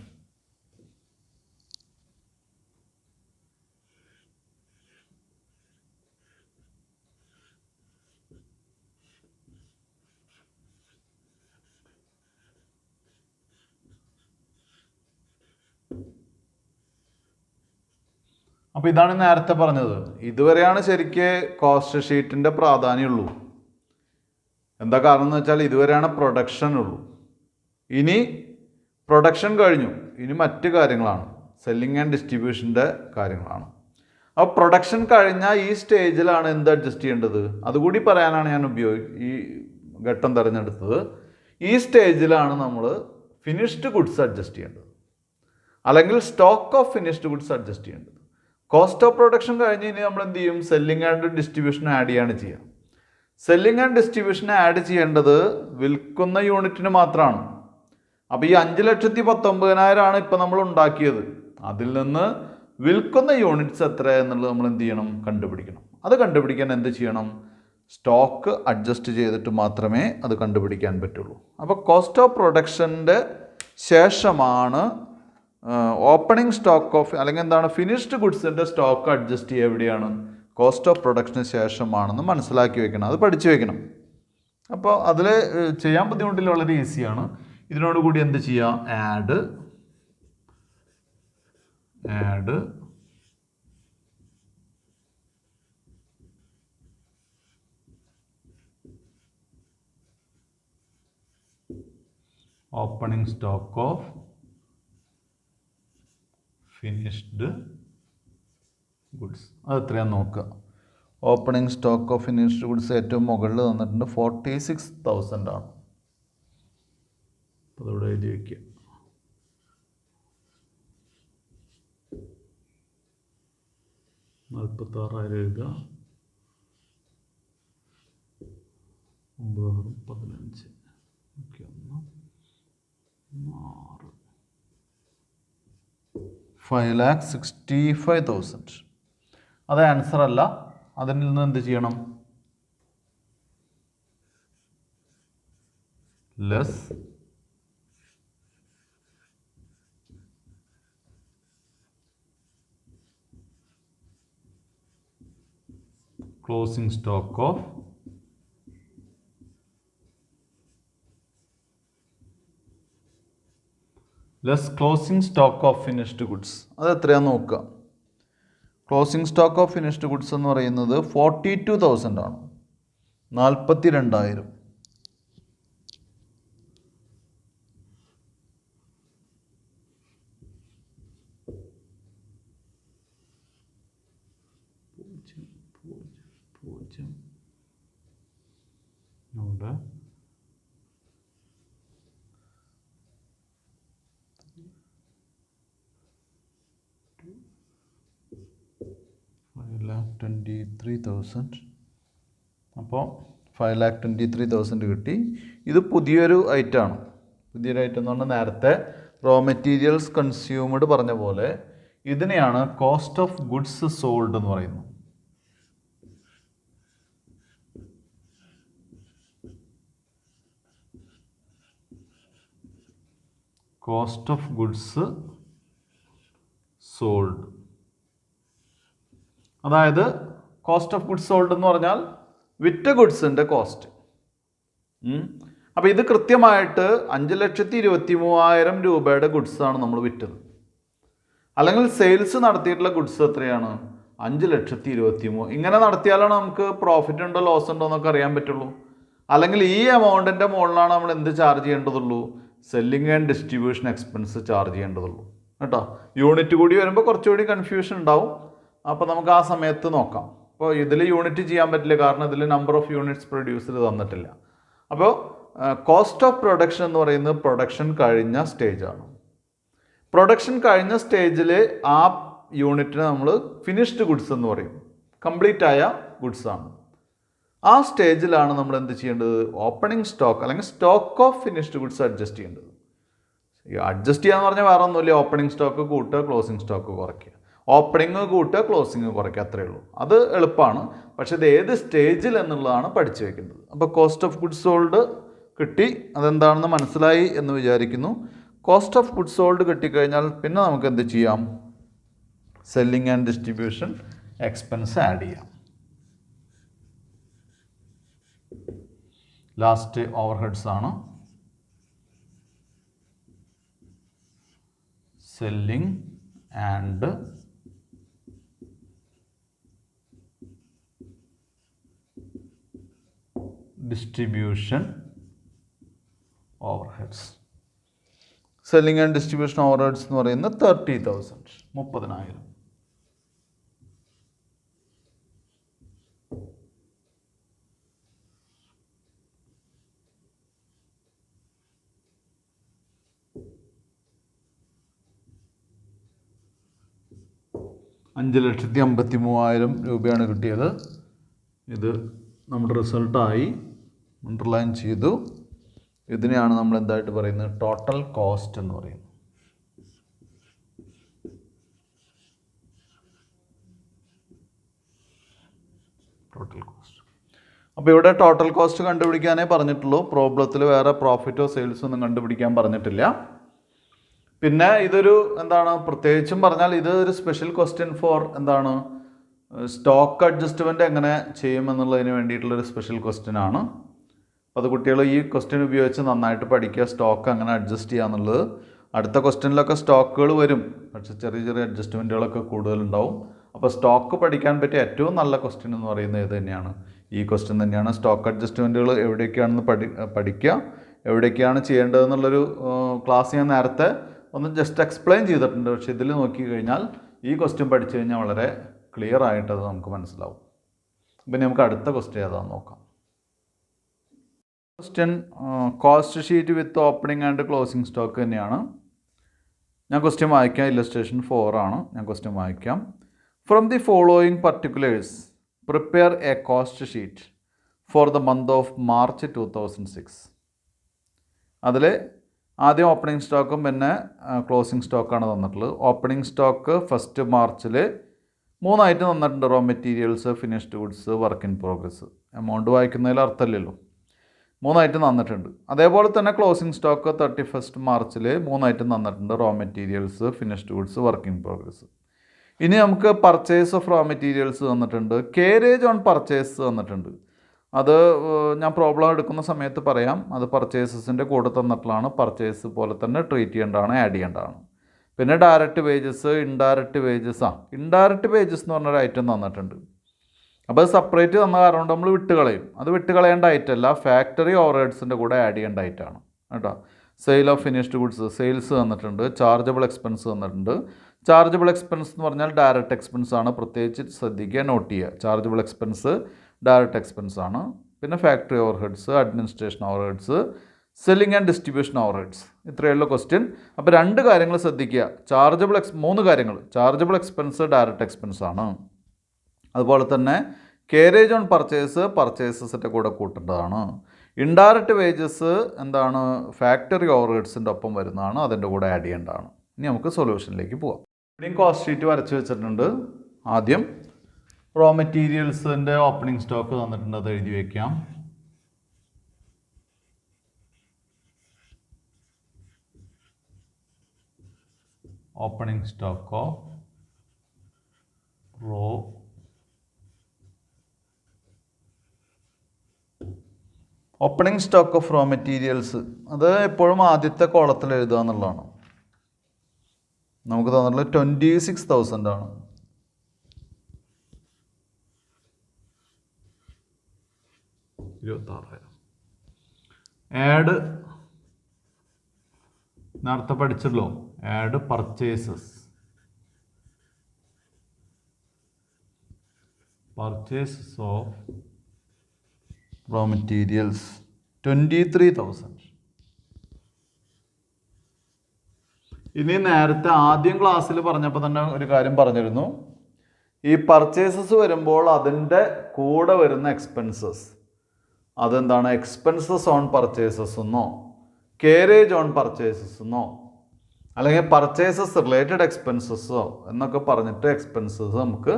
അപ്പോൾ ഇതാണ് നേരത്തെ പറഞ്ഞത്. ഇതുവരെയാണ് ശരിക്ക് കോസ്റ്റ് ഷീറ്റിൻ്റെ പ്രാധാന്യമുള്ളൂ. എന്താ കാരണം എന്ന് വെച്ചാൽ ഇതുവരെയാണ് പ്രൊഡക്ഷൻ ഉള്ളൂ. ഇനി പ്രൊഡക്ഷൻ കഴിഞ്ഞു, ഇനി മറ്റ് കാര്യങ്ങളാണ്, സെല്ലിംഗ് ആൻഡ് ഡിസ്ട്രിബ്യൂഷൻ്റെ കാര്യങ്ങളാണ്. അപ്പോൾ പ്രൊഡക്ഷൻ കഴിഞ്ഞാൽ ഈ സ്റ്റേജിലാണ് എന്ത് അഡ്ജസ്റ്റ് ചെയ്യേണ്ടത്, അതുകൂടി പറയാനാണ് ഞാൻ ഈ ഘട്ടം തിരഞ്ഞെടുത്തത്. ഈ സ്റ്റേജിലാണ് നമ്മൾ ഫിനിഷ്ഡ് ഗുഡ്സ് അഡ്ജസ്റ്റ് ചെയ്യേണ്ടത്, അല്ലെങ്കിൽ stock of finished goods adjust ചെയ്യേണ്ടത്. കോസ്റ്റ് ഓഫ് പ്രൊഡക്ഷൻ കഴിഞ്ഞ് ഇനി നമ്മൾ എന്ത് ചെയ്യും, സെല്ലിംഗ് ആൻഡ് ഡിസ്ട്രിബ്യൂഷൻ ആഡ് ചെയ്യാണ് ചെയ്യുക. സെല്ലിംഗ് ആൻഡ് ഡിസ്ട്രിബ്യൂഷൻ ആഡ് ചെയ്യേണ്ടത് വിൽക്കുന്ന യൂണിറ്റിന് മാത്രമാണ്. അപ്പോൾ ഈ 5,19,000 ഇപ്പോൾ നമ്മൾ ഉണ്ടാക്കിയത്, അതിൽ നിന്ന് വിൽക്കുന്ന യൂണിറ്റ്സ് എത്ര എന്നുള്ളത് നമ്മൾ എന്ത് ചെയ്യണം, കണ്ടുപിടിക്കണം. അത് കണ്ടുപിടിക്കാൻ എന്ത് ചെയ്യണം, സ്റ്റോക്ക് അഡ്ജസ്റ്റ് ചെയ്തിട്ട് മാത്രമേ അത് കണ്ടുപിടിക്കാൻ പറ്റുള്ളൂ. അപ്പോൾ കോസ്റ്റ് ഓഫ് പ്രൊഡക്ഷൻ്റെ ശേഷമാണ് ഓപ്പണിംഗ് സ്റ്റോക്ക് ഓഫ്, അല്ലെങ്കിൽ എന്താണ്, ഫിനിഷ്ഡ് ഗുഡ്സിൻ്റെ സ്റ്റോക്ക് അഡ്ജസ്റ്റ് ചെയ്യുക എവിടെയാണ്, കോസ്റ്റ് ഓഫ് പ്രൊഡക്ഷന് ശേഷമാണെന്ന് മനസ്സിലാക്കി വെക്കണം, അത് പഠിച്ചു വെക്കണം. അപ്പോൾ അതിൽ ചെയ്യാൻ ബുദ്ധിമുട്ടില്ല, വളരെ ഈസിയാണ്. ഇതിനോട് കൂടി എന്ത് ചെയ്യാം, add opening stock of finished goods. അത് എത്രയാണെന്ന് നോക്കുക. Opening stock of finished goods ഏറ്റവും മുകളിൽ തന്നിട്ടുണ്ട് 46,000 ആണ്. അപ്പോൾ അതവിടെ എഴുതി വയ്ക്കുക. $46,000 എഴുതുക. 9, 15, 5,65,000. അത് ആൻസർ അല്ല. അതിൽ നിന്ന് എന്ത് ചെയ്യണം, less closing stock of finished goods. അത് എത്രയാണെന്ന് നോക്കുക. Closing stock of finished goods എന്ന് പറയുന്നത് 42,000 ആണ്, 42,000. അവിടെ 5,23,000. അപ്പോൾ 5,23,000 കിട്ടി. ഇത് പുതിയൊരു ഐറ്റമാണ്. പുതിയൊരു ഐറ്റം എന്ന് പറഞ്ഞാൽ നേരത്തെ റോ മെറ്റീരിയൽസ് കൺസ്യൂംഡ് പറഞ്ഞ പോലെ ഇതിനെയാണ് കോസ്റ്റ് ഓഫ് ഗുഡ്സ് സോൾഡ് എന്ന് പറയുന്നത്. കോസ്റ്റ് ഓഫ് ഗുഡ്സ് സോൾഡ്, അതായത് കോസ്റ്റ് ഓഫ് ഗുഡ്സ് സോൾഡ് എന്ന് പറഞ്ഞാൽ വിറ്റ ഗുഡ്സിൻ്റെ കോസ്റ്റ്. അപ്പോൾ ഇത് കൃത്യമായിട്ട് 5,23,000 രൂപയുടെ ഗുഡ്സാണ് നമ്മൾ വിറ്റത്. അല്ലെങ്കിൽ സെയിൽസ് നടത്തിയിട്ടുള്ള ഗുഡ്സ് എത്രയാണ്, 5,23,000. ഇങ്ങനെ നടത്തിയാലാണ് നമുക്ക് പ്രോഫിറ്റ് ഉണ്ടോ ലോസ് ഉണ്ടോ എന്നൊക്കെ അറിയാൻ പറ്റുള്ളൂ. അല്ലെങ്കിൽ ഈ എമൗണ്ടിൻ്റെ മുകളിലാണ് നമ്മൾ എന്ത് ചാർജ് ചെയ്യേണ്ടതുള്ളൂ, selling and distribution expense charge ചെയ്യേണ്ടതുള്ളൂ കേട്ടോ. യൂണിറ്റ് കൂടി വരുമ്പോൾ കുറച്ചുകൂടി കൺഫ്യൂഷൻ ഉണ്ടാവും. അപ്പോൾ നമുക്ക് ആ സമയത്ത് നോക്കാം. അപ്പോൾ ഇതിൽ യൂണിറ്റ് ചെയ്യാൻ പറ്റില്ല, കാരണം ഇതിൽ നമ്പർ ഓഫ് യൂണിറ്റ്സ് പ്രൊഡ്യൂസ്ഡ് തന്നിട്ടില്ല. അപ്പോൾ കോസ്റ്റ് ഓഫ് പ്രൊഡക്ഷൻ എന്ന് പറയുന്നത് പ്രൊഡക്ഷൻ കഴിഞ്ഞ സ്റ്റേജാണ്. പ്രൊഡക്ഷൻ കഴിഞ്ഞ സ്റ്റേജിൽ ആ യൂണിറ്റിന് നമ്മൾ ഫിനിഷ്ഡ് ഗുഡ്സ് എന്ന് പറയും, കംപ്ലീറ്റ് ആയ ഗുഡ്സാണ്. ആ സ്റ്റേജിലാണ് നമ്മൾ എന്ത് ചെയ്യേണ്ടത്, ഓപ്പണിംഗ് സ്റ്റോക്ക് അല്ലെങ്കിൽ stock of finished goods adjust ചെയ്യേണ്ടത്. അഡ്ജസ്റ്റ് ചെയ്യാന്ന് പറഞ്ഞാൽ വേറെ ഒന്നുമില്ല, ഓപ്പണിംഗ് സ്റ്റോക്ക് കൂട്ടുക, ക്ലോസിംഗ് സ്റ്റോക്ക് കുറയ്ക്കുക. ഓപ്പണിംഗ് കൂട്ടുക, ക്ലോസിംഗ് കുറയ്ക്കുക, അത്രയേ ഉള്ളൂ. അത് എളുപ്പമാണ്. പക്ഷെ ഇത് ഏത് സ്റ്റേജിൽ എന്നുള്ളതാണ് പഠിച്ചു വെക്കേണ്ടത്. അപ്പോൾ കോസ്റ്റ് ഓഫ് ഗുഡ്സ് സോൾഡ് കിട്ടി, അതെന്താണെന്ന് മനസ്സിലായി എന്ന് വിചാരിക്കുന്നു. കോസ്റ്റ് ഓഫ് ഗുഡ്സ് സോൾഡ് കിട്ടിക്കഴിഞ്ഞാൽ പിന്നെ നമുക്ക് എന്ത് ചെയ്യാം, selling and distribution expense add ചെയ്യാം. ലാസ്റ്റ് ഓവർഹെഡ്സ് ആണ്. Selling and distribution overheads. Selling and distribution overheads എന്ന് പറയുന്നത് 30,000, 30,000. ₹5,53,000 കിട്ടിയത്. ഇത് നമ്മുടെ റിസൾട്ടായി അണ്ടർലൈൻ ചെയ്തു. ഇതിനെയാണ് നമ്മൾ എന്തായിട്ട് പറയുന്നത്? ടോട്ടൽ കോസ്റ്റ് എന്ന് പറയുന്നത്. Total cost. അപ്പോൾ ഇവിടെ ടോട്ടൽ കോസ്റ്റ് കണ്ടുപിടിക്കാനേ പറഞ്ഞിട്ടുള്ളൂ. പ്രോബ്ലത്തിൽ വേറെ പ്രോഫിറ്റോ സെയിൽസോ ഒന്നും കണ്ടുപിടിക്കാൻ പറഞ്ഞിട്ടില്ല. പിന്നെ ഇതൊരു എന്താണ് പ്രത്യേകിച്ചും പറഞ്ഞാൽ ഇതൊരു സ്പെഷ്യൽ ക്വസ്റ്റ്യൻ ഫോർ എന്താണ് സ്റ്റോക്ക് അഡ്ജസ്റ്റ്മെൻറ്റ് എങ്ങനെ ചെയ്യുമെന്നുള്ളതിന് വേണ്ടിയിട്ടുള്ളൊരു സ്പെഷ്യൽ ക്വസ്റ്റ്യൻ ആണ്. അപ്പോൾ അത് കുട്ടികൾ ഈ ക്വസ്റ്റ്യൻ ഉപയോഗിച്ച് നന്നായിട്ട് പഠിക്കുക. സ്റ്റോക്ക് അങ്ങനെ അഡ്ജസ്റ്റ് ചെയ്യുക എന്നുള്ളത്. അടുത്ത ക്വസ്റ്റ്യനിലൊക്കെ സ്റ്റോക്കുകൾ വരും, പക്ഷേ ചെറിയ ചെറിയ അഡ്ജസ്റ്റ്മെൻറ്റുകളൊക്കെ കൂടുതലുണ്ടാവും. അപ്പോൾ സ്റ്റോക്ക് പഠിക്കാൻ പറ്റിയ ഏറ്റവും നല്ല ക്വസ്റ്റ്യൻ എന്ന് പറയുന്നത് ഇത് തന്നെയാണ്, ഈ ക്വസ്റ്റ്യൻ തന്നെയാണ്. സ്റ്റോക്ക് അഡ്ജസ്റ്റ്മെൻറ്റുകൾ എവിടെയൊക്കെയാണെന്ന് പഠിക്കുക, എവിടെയൊക്കെയാണ് ചെയ്യേണ്ടതെന്നുള്ളൊരു ക്ലാസ് ഞാൻ നേരത്തെ ഒന്ന് ജസ്റ്റ് എക്സ്പ്ലെയിൻ ചെയ്തിട്ടുണ്ട്. പക്ഷേ ഇതിൽ നോക്കിക്കഴിഞ്ഞാൽ ഈ ക്വസ്റ്റ്യൻ പഠിച്ചു കഴിഞ്ഞാൽ വളരെ ക്ലിയർ ആയിട്ടത് നമുക്ക് മനസ്സിലാവും. പിന്നെ നമുക്ക് അടുത്ത ക്വസ്റ്റ്യൻ ഏതാണെന്ന് നോക്കാം. Question cost sheet with opening and closing stock തന്നെയാണ്. ഞാൻ ക്വസ്റ്റ്യൻ വായിക്കാം. ഇല്ലസ്ട്രേഷൻ 4 ആണ്. ഞാൻ ക്വസ്റ്റ്യൻ വായിക്കാം. From the following particulars prepare a cost sheet for the month of March 2006. അതിൽ ആദ്യം ഓപ്പണിംഗ് സ്റ്റോക്കും പിന്നെ ക്ലോസിംഗ് സ്റ്റോക്കാണ് തന്നിട്ടുള്ളത്. ഓപ്പണിംഗ് സ്റ്റോക്ക് 1 മാർച്ചിൽ 3 ആയിട്ട് തന്നിട്ടുണ്ട്. Raw materials, finished goods, work in progress. Amount വായിക്കുന്നതിൽ അർത്ഥമില്ലല്ലോ, 3 ആയിട്ട് തന്നിട്ടുണ്ട്. അതേപോലെ തന്നെ ക്ലോസിംഗ് സ്റ്റോക്ക് 31 മാർച്ചിൽ 3 ആയിട്ട് തന്നിട്ടുണ്ട്. Raw materials, finished goods, work in progress. ഇനി നമുക്ക് പർച്ചേസ് ഓഫ് റോ മെറ്റീരിയൽസ് തന്നിട്ടുണ്ട്. കേരേജ് ഓൺ പർച്ചേസ് തന്നിട്ടുണ്ട്. അത് ഞാൻ പ്രോബ്ലം എടുക്കുന്ന സമയത്ത് പറയാം. അത് പർച്ചേസസിൻ്റെ കൂടെ തന്നിട്ടുള്ളതാണ്. പർച്ചേസ് പോലെ തന്നെ ട്രീറ്റ് ചെയ്യേണ്ടതാണ്, ആഡ് ചെയ്യേണ്ടതാണ്. പിന്നെ direct wages, indirect wages. Indirect wages എന്ന് പറഞ്ഞൊരു ഐറ്റം തന്നിട്ടുണ്ട്. അപ്പോൾ അത് സെപ്പറേറ്റ് തന്ന കാരണം കൊണ്ട് നമ്മൾ വിട്ടുകളയും. അത് വിട്ടുകളയേണ്ട ഐറ്റമല്ല, ഫാക്ടറി ഓവർഹെഡ്സിൻ്റെ കൂടെ ആഡ് ചെയ്യേണ്ട ഐറ്റമാണ് കേട്ടോ. Sale of finished goods, sales തന്നിട്ടുണ്ട്. ചാർജബിൾ എക്സ്പെൻസ് തന്നിട്ടുണ്ട്. ചാർജബിൾ എക്സ്പെൻസ് എന്ന് പറഞ്ഞാൽ ഡയറക്റ്റ് എക്സ്പെൻസ് ആണ്. പ്രത്യേകിച്ച് ശ്രദ്ധിക്കുക, നോട്ട് ചെയ്യുക. ചാർജബിൾ എക്സ്പെൻസ് ഡയറക്റ്റ് എക്സ്പെൻസ് ആണ്. പിന്നെ factory overheads, administration overheads, selling and distribution overheads. ഇത്രയുള്ള ക്വസ്റ്റ്യൻ. അപ്പോൾ 2 കാര്യങ്ങൾ ശ്രദ്ധിക്കുക. 3 കാര്യങ്ങൾ. ചാർജബിൾ എക്സ്പെൻസ് ഡയറക്റ്റ് എക്സ്പെൻസ് ആണ്. അതുപോലെ തന്നെ കേരേജ് ഓൺ പർച്ചേസ് പർച്ചേസസിൻ്റെ കൂടെ കൂട്ടേണ്ടതാണ്. ഇൻഡയറക്റ്റ് വേജസ് എന്താണ് ഫാക്ടറി ഓവർഹെഡ്സിൻ്റെ ഒപ്പം വരുന്നതാണ്, അതിൻ്റെ കൂടെ ആഡ് ചെയ്യേണ്ടതാണ്. ഇനി നമുക്ക് സൊല്യൂഷനിലേക്ക് പോവാം. ഇവിടെയും കോസ്റ്റ് ഷീറ്റ് വരച്ച് വെച്ചിട്ടുണ്ട്. ആദ്യം റോ മെറ്റീരിയൽസിൻ്റെ ഓപ്പണിംഗ് സ്റ്റോക്ക് തന്നിട്ടുണ്ട്, അത് എഴുതി വയ്ക്കാം. Opening stock of raw opening stock of raw materials. അത് എപ്പോഴും ആദ്യത്തെ കോളത്തിൽ എഴുതുക എന്നുള്ളതാണ്. നമുക്ക് തന്നിട്ടുള്ളത് 26,000 ആണ്. ആഡ് നേരത്തെ പഠിച്ചല്ലോ, add purchases of raw materials 23,000. ഇനി നേരത്തെ ആദ്യം ക്ലാസ്സിൽ പറഞ്ഞപ്പോൾ തന്നെ ഒരു കാര്യം പറഞ്ഞിരുന്നു. ഈ പർച്ചേസസ് വരുമ്പോൾ അതിൻ്റെ കൂടെ വരുന്ന എക്സ്പെൻസസ് അതെന്താണ്? എക്സ്പെൻസസ് ഓൺ പർച്ചേസസ് എന്നോ കേരേജ് ഓൺ പർച്ചേസസ് എന്നോ അല്ലെങ്കിൽ പർച്ചേസസ് റിലേറ്റഡ് എക്സ്പെൻസസോ എന്നൊക്കെ പറഞ്ഞിട്ട് എക്സ്പെൻസസ് നമുക്ക്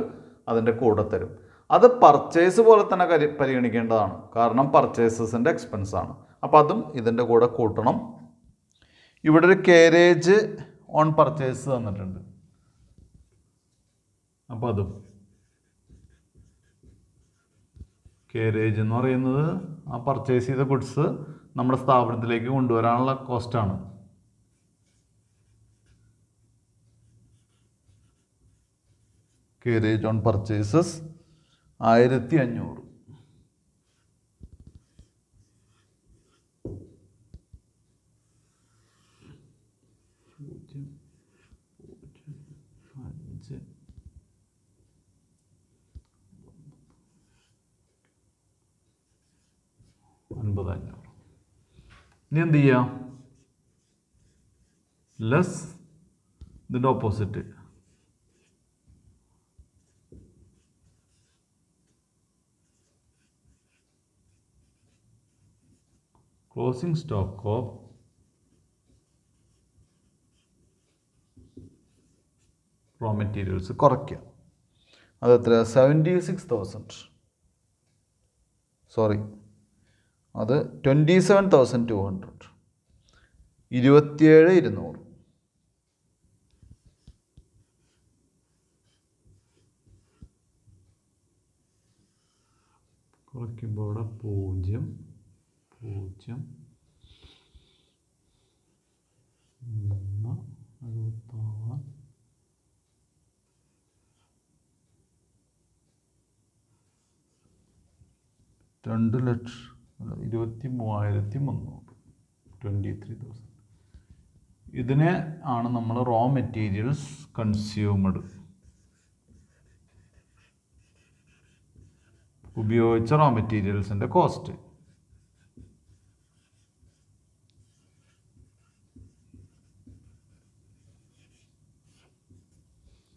അതിൻ്റെ കൂടെ തരും. അത് പർച്ചേസ് പോലെ തന്നെ പരിഗണിക്കേണ്ടതാണ്, കാരണം പർച്ചേസസിൻ്റെ എക്സ്പെൻസ് ആണ്. അപ്പോൾ അതും ഇതിൻ്റെ കൂടെ കൂട്ടണം. ഇവിടെ ഒരു കേരേജ് ഓൺ പർച്ചേസ് തന്നിട്ടുണ്ട്, അപ്പോൾ അതും കേരേജ് എന്ന് പറയുന്നത് ആ പർച്ചേസ് ചെയ്ത ഗുഡ്സ് നമ്മുടെ സ്ഥാപനത്തിലേക്ക് കൊണ്ടുവരാനുള്ള കോസ്റ്റാണ്. Carriage on purchases 1,500. ഇനി എന്ത് ചെയ്യാം? ലെസ് ഇതിൻ്റെ opposite closing stock of raw materials കുറയ്ക്കുക. അത് എത്ര? 76,000. സോറി, അത് 27,200. 27,200. കുറയ്ക്കുമ്പോൾ ഇവിടെ 0 0 66 2,23,300 23,000. ഇതിനെ ആണ് നമ്മൾ റോ മെറ്റീരിയൽസ് കൺസ്യൂമഡ്, ഉപയോഗിച്ച റോ മെറ്റീരിയൽസിൻ്റെ കോസ്റ്റ്.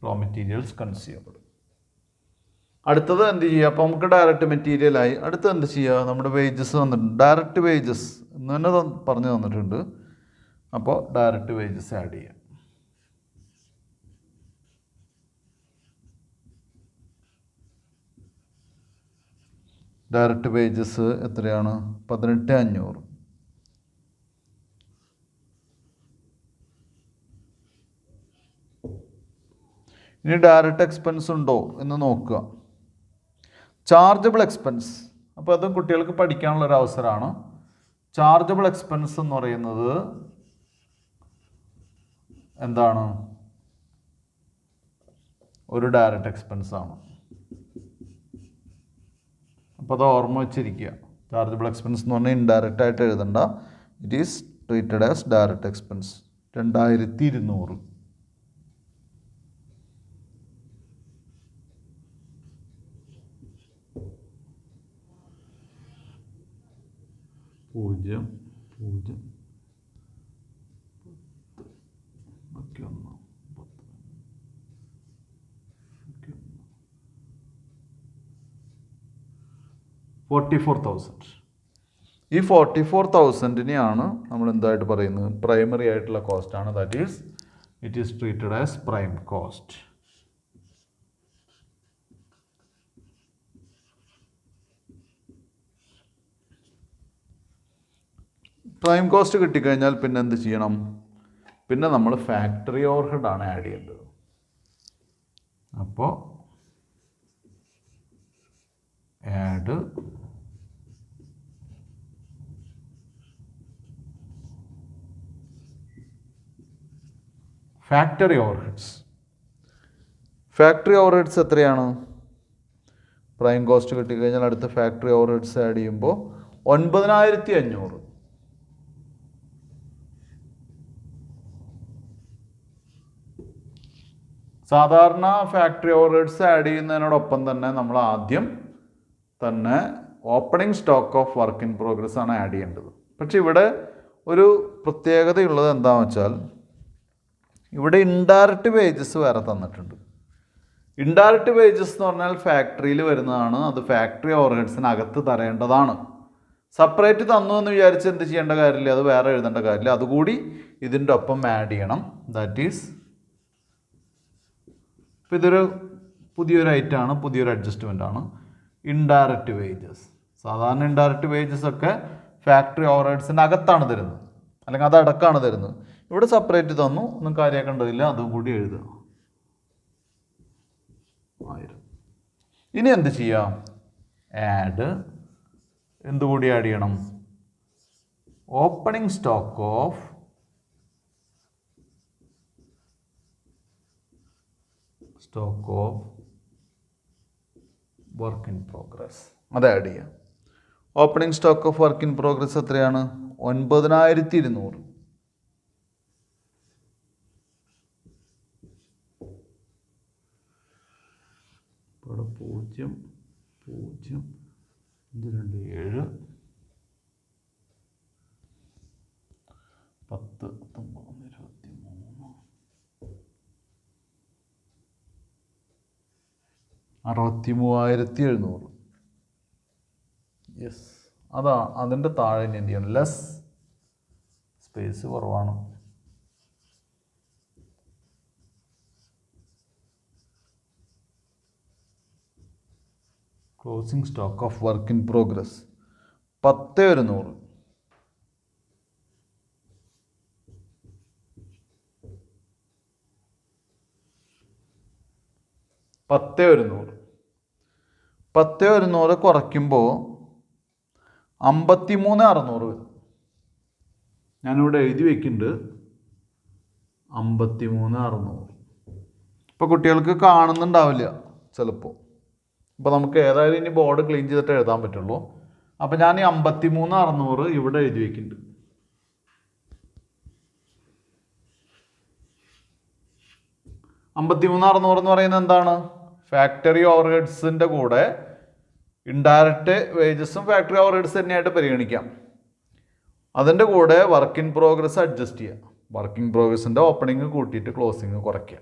Raw materials consumed. അടുത്തത് എന്ത് ചെയ്യുക? അപ്പോൾ നമുക്ക് ഡയറക്റ്റ് മെറ്റീരിയലായി. അടുത്തത് എന്ത് ചെയ്യുക? നമ്മുടെ വേജസ് വന്നിട്ടുണ്ട്. ഡയറക്റ്റ് വേജസ് എന്ന് തന്നെ പറഞ്ഞു തന്നിട്ടുണ്ട്. അപ്പോൾ ഡയറക്റ്റ് വേജസ് ആഡ് ചെയ്യാം. ഡയറക്റ്റ് വേജസ് എത്രയാണ്? 18,500. ഇനി ഡയറക്റ്റ് എക്സ്പെൻസ് ഉണ്ടോ എന്ന് നോക്കുക. ചാർജബിൾ എക്സ്പെൻസ്, അപ്പോൾ അതും കുട്ടികൾക്ക് പഠിക്കാനുള്ളൊരു അവസരമാണ്. ചാർജബിൾ എക്സ്പെൻസ് എന്ന് പറയുന്നത് എന്താണ്? ഒരു ഡയറക്റ്റ് എക്സ്പെൻസ് ആണ്. അപ്പോൾ അത് ഓർമ്മ വെച്ചിരിക്കുക. ചാർജബിൾ എക്സ്പെൻസ് എന്ന് പറഞ്ഞാൽ ഇൻഡയറക്റ്റ് ആയിട്ട് എഴുതണ്ട. It is treated as direct expense. 2,200. പൂജ്യം 0 44,000. ഈ 44,000-നെയാണ് നമ്മൾ എന്തായിട്ട് പറയുന്നത്? പ്രൈമറി ആയിട്ടുള്ള കോസ്റ്റ് ആണ്. That is it is treated as prime cost. Prime cost കിട്ടിക്കഴിഞ്ഞാൽ പിന്നെ എന്ത് ചെയ്യണം? പിന്നെ നമ്മൾ ഫാക്ടറി ഓവർഹെഡ് ആണ് ആഡ് ചെയ്യേണ്ടത്. അപ്പോൾ add factory overheads. Factory overheads എത്രയാണ്? പ്രൈം കോസ്റ്റ് കിട്ടിക്കഴിഞ്ഞാൽ അടുത്ത ഫാക്ടറി ഓവർഹെഡ്സ് ആഡ് ചെയ്യുമ്പോൾ 9,500. സാധാരണ ഫാക്ടറി ഓവർഹെഡ്സ് ആഡ് ചെയ്യുന്നതിനോടൊപ്പം തന്നെ നമ്മൾ ആദ്യം തന്നെ opening stock of work in progress ആണ് ആഡ് ചെയ്യേണ്ടത്. പക്ഷെ ഇവിടെ ഒരു പ്രത്യേകതയുള്ളത് എന്താണെന്ന് വെച്ചാൽ ഇവിടെ ഇൻഡയറക്റ്റ് വേജസ് വേറെ തന്നിട്ടുണ്ട്. ഇൻഡയറക്റ്റ് വേജസ് എന്ന് പറഞ്ഞാൽ ഫാക്ടറിയിൽ വരുന്നതാണ്. അത് ഫാക്ടറി ഓവർഹെഡ്സിനകത്ത് തരേണ്ടതാണ്. സെപ്പറേറ്റ് തന്നു എന്ന് വിചാരിച്ച് എന്ത് ചെയ്യേണ്ട കാര്യമില്ല, അത് വേറെ എഴുതേണ്ട കാര്യമില്ല. അതുകൂടി ഇതിൻ്റെ ഒപ്പം ആഡ് ചെയ്യണം. ദാറ്റ് ഈസ്, ഇപ്പോൾ ഇതൊരു പുതിയൊരു ഐറ്റമാണ്, പുതിയൊരു അഡ്ജസ്റ്റ്മെൻ്റ് ആണ്. ഇൻഡയറക്റ്റ് വേജസ്, സാധാരണ ഇൻഡയറക്റ്റ് വേജസ് ഒക്കെ ഫാക്ടറി ഓവർഹെഡ്സിൻ്റെ അകത്താണ് തരുന്നത്, അല്ലെങ്കിൽ അതടക്കമാണ് തരുന്നത്. ഇവിടെ സെപ്പറേറ്റ് തന്നു, ഒന്നും കാര്യമാക്കേണ്ടതില്ല, അതും കൂടി എഴുതുക. 1000. ഇനി എന്ത് ചെയ്യാം? ആഡ് എന്തുകൂടി ആഡ് ചെയ്യണം? Opening stock of work in progress, അത് ആഡ് ചെയ്യാം. Opening stock of work in progress എത്രയാണ്? 9,200. ഇവിടെ 0 0 5 2 7 10, 19, 23, 63,700. യെസ്, അതാ അതിൻ്റെ താഴെ ഇനി എന്ത് ചെയ്യണം? ലെസ്, സ്പേസ് കുറവാണ്. Closing stock of work in progress 10,100. പത്ത് ഒരുന്നൂറ് കുറയ്ക്കുമ്പോൾ 53,600 വരും. ഞാനിവിടെ എഴുതി വയ്ക്കുന്നുണ്ട് 53,600. ഇപ്പോൾ കുട്ടികൾക്ക് കാണുന്നുണ്ടാവില്ല ചിലപ്പോൾ. ഇപ്പോൾ നമുക്ക് ഏതായാലും ഇനി ബോർഡ് ക്ലീൻ ചെയ്തിട്ട് എഴുതാൻ പറ്റുള്ളൂ. അപ്പോൾ ഞാൻ ഈ 53,600 ഇവിടെ എഴുതി വയ്ക്കുന്നുണ്ട്. $53,600 എന്ന് പറയുന്നത് എന്താണ്? ഫാക്ടറി ഓവർഹെഡ്സിൻ്റെ കൂടെ ഇൻഡയറക്റ്റ് വേജസും ഫാക്ടറി ഓവർഹെഡ്സ് തന്നെയായിട്ട് പരിഗണിക്കാം. അതിൻ്റെ കൂടെ വർക്ക് ഇൻ പ്രോഗ്രസ് അഡ്ജസ്റ്റ് ചെയ്യുക. വർക്ക് ഇൻ പ്രോഗ്രസിൻ്റെ ഓപ്പണിങ് കൂട്ടിയിട്ട് ക്ലോസിങ് കുറയ്ക്കുക.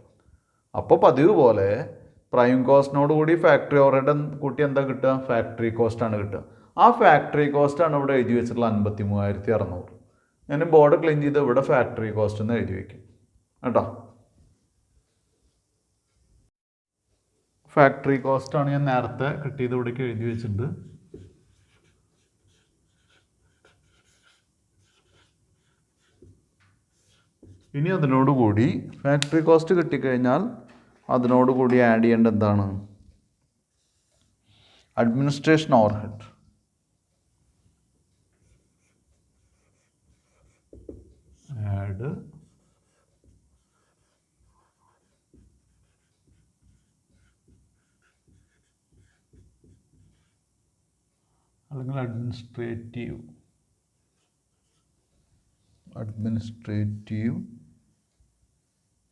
അപ്പോൾ പതിവ് പോലെ പ്രൈം കോസ്റ്റിനോട് കൂടി ഫാക്ടറി ഓവർഹെഡ് കൂട്ടി എന്താ കിട്ടുക? ഫാക്ടറി കോസ്റ്റാണ് കിട്ടുക. ആ ഫാക്ടറി കോസ്റ്റാണ് ഇവിടെ എഴുതി വെച്ചിട്ടുള്ള 53,600. ഞാൻ ബോർഡ് ക്ലീൻ ചെയ്ത് ഇവിടെ ഫാക്ടറി കോസ്റ്റ് എന്ന് എഴുതി വയ്ക്കും കേട്ടോ. ഫാക്ടറി കോസ്റ്റാണ് ഞാൻ നേരത്തെ കിട്ടിയത് ഇവിടേക്ക് എഴുതി വെച്ചിട്ടുണ്ട്. ഇനി അതിനോടുകൂടി ഫാക്ടറി കോസ്റ്റ് കിട്ടിക്കഴിഞ്ഞാൽ അതിനോടുകൂടി ആഡ് ചെയ്യേണ്ട എന്താണ്? Administration overhead. ആഡ് അല്ലെങ്കിൽ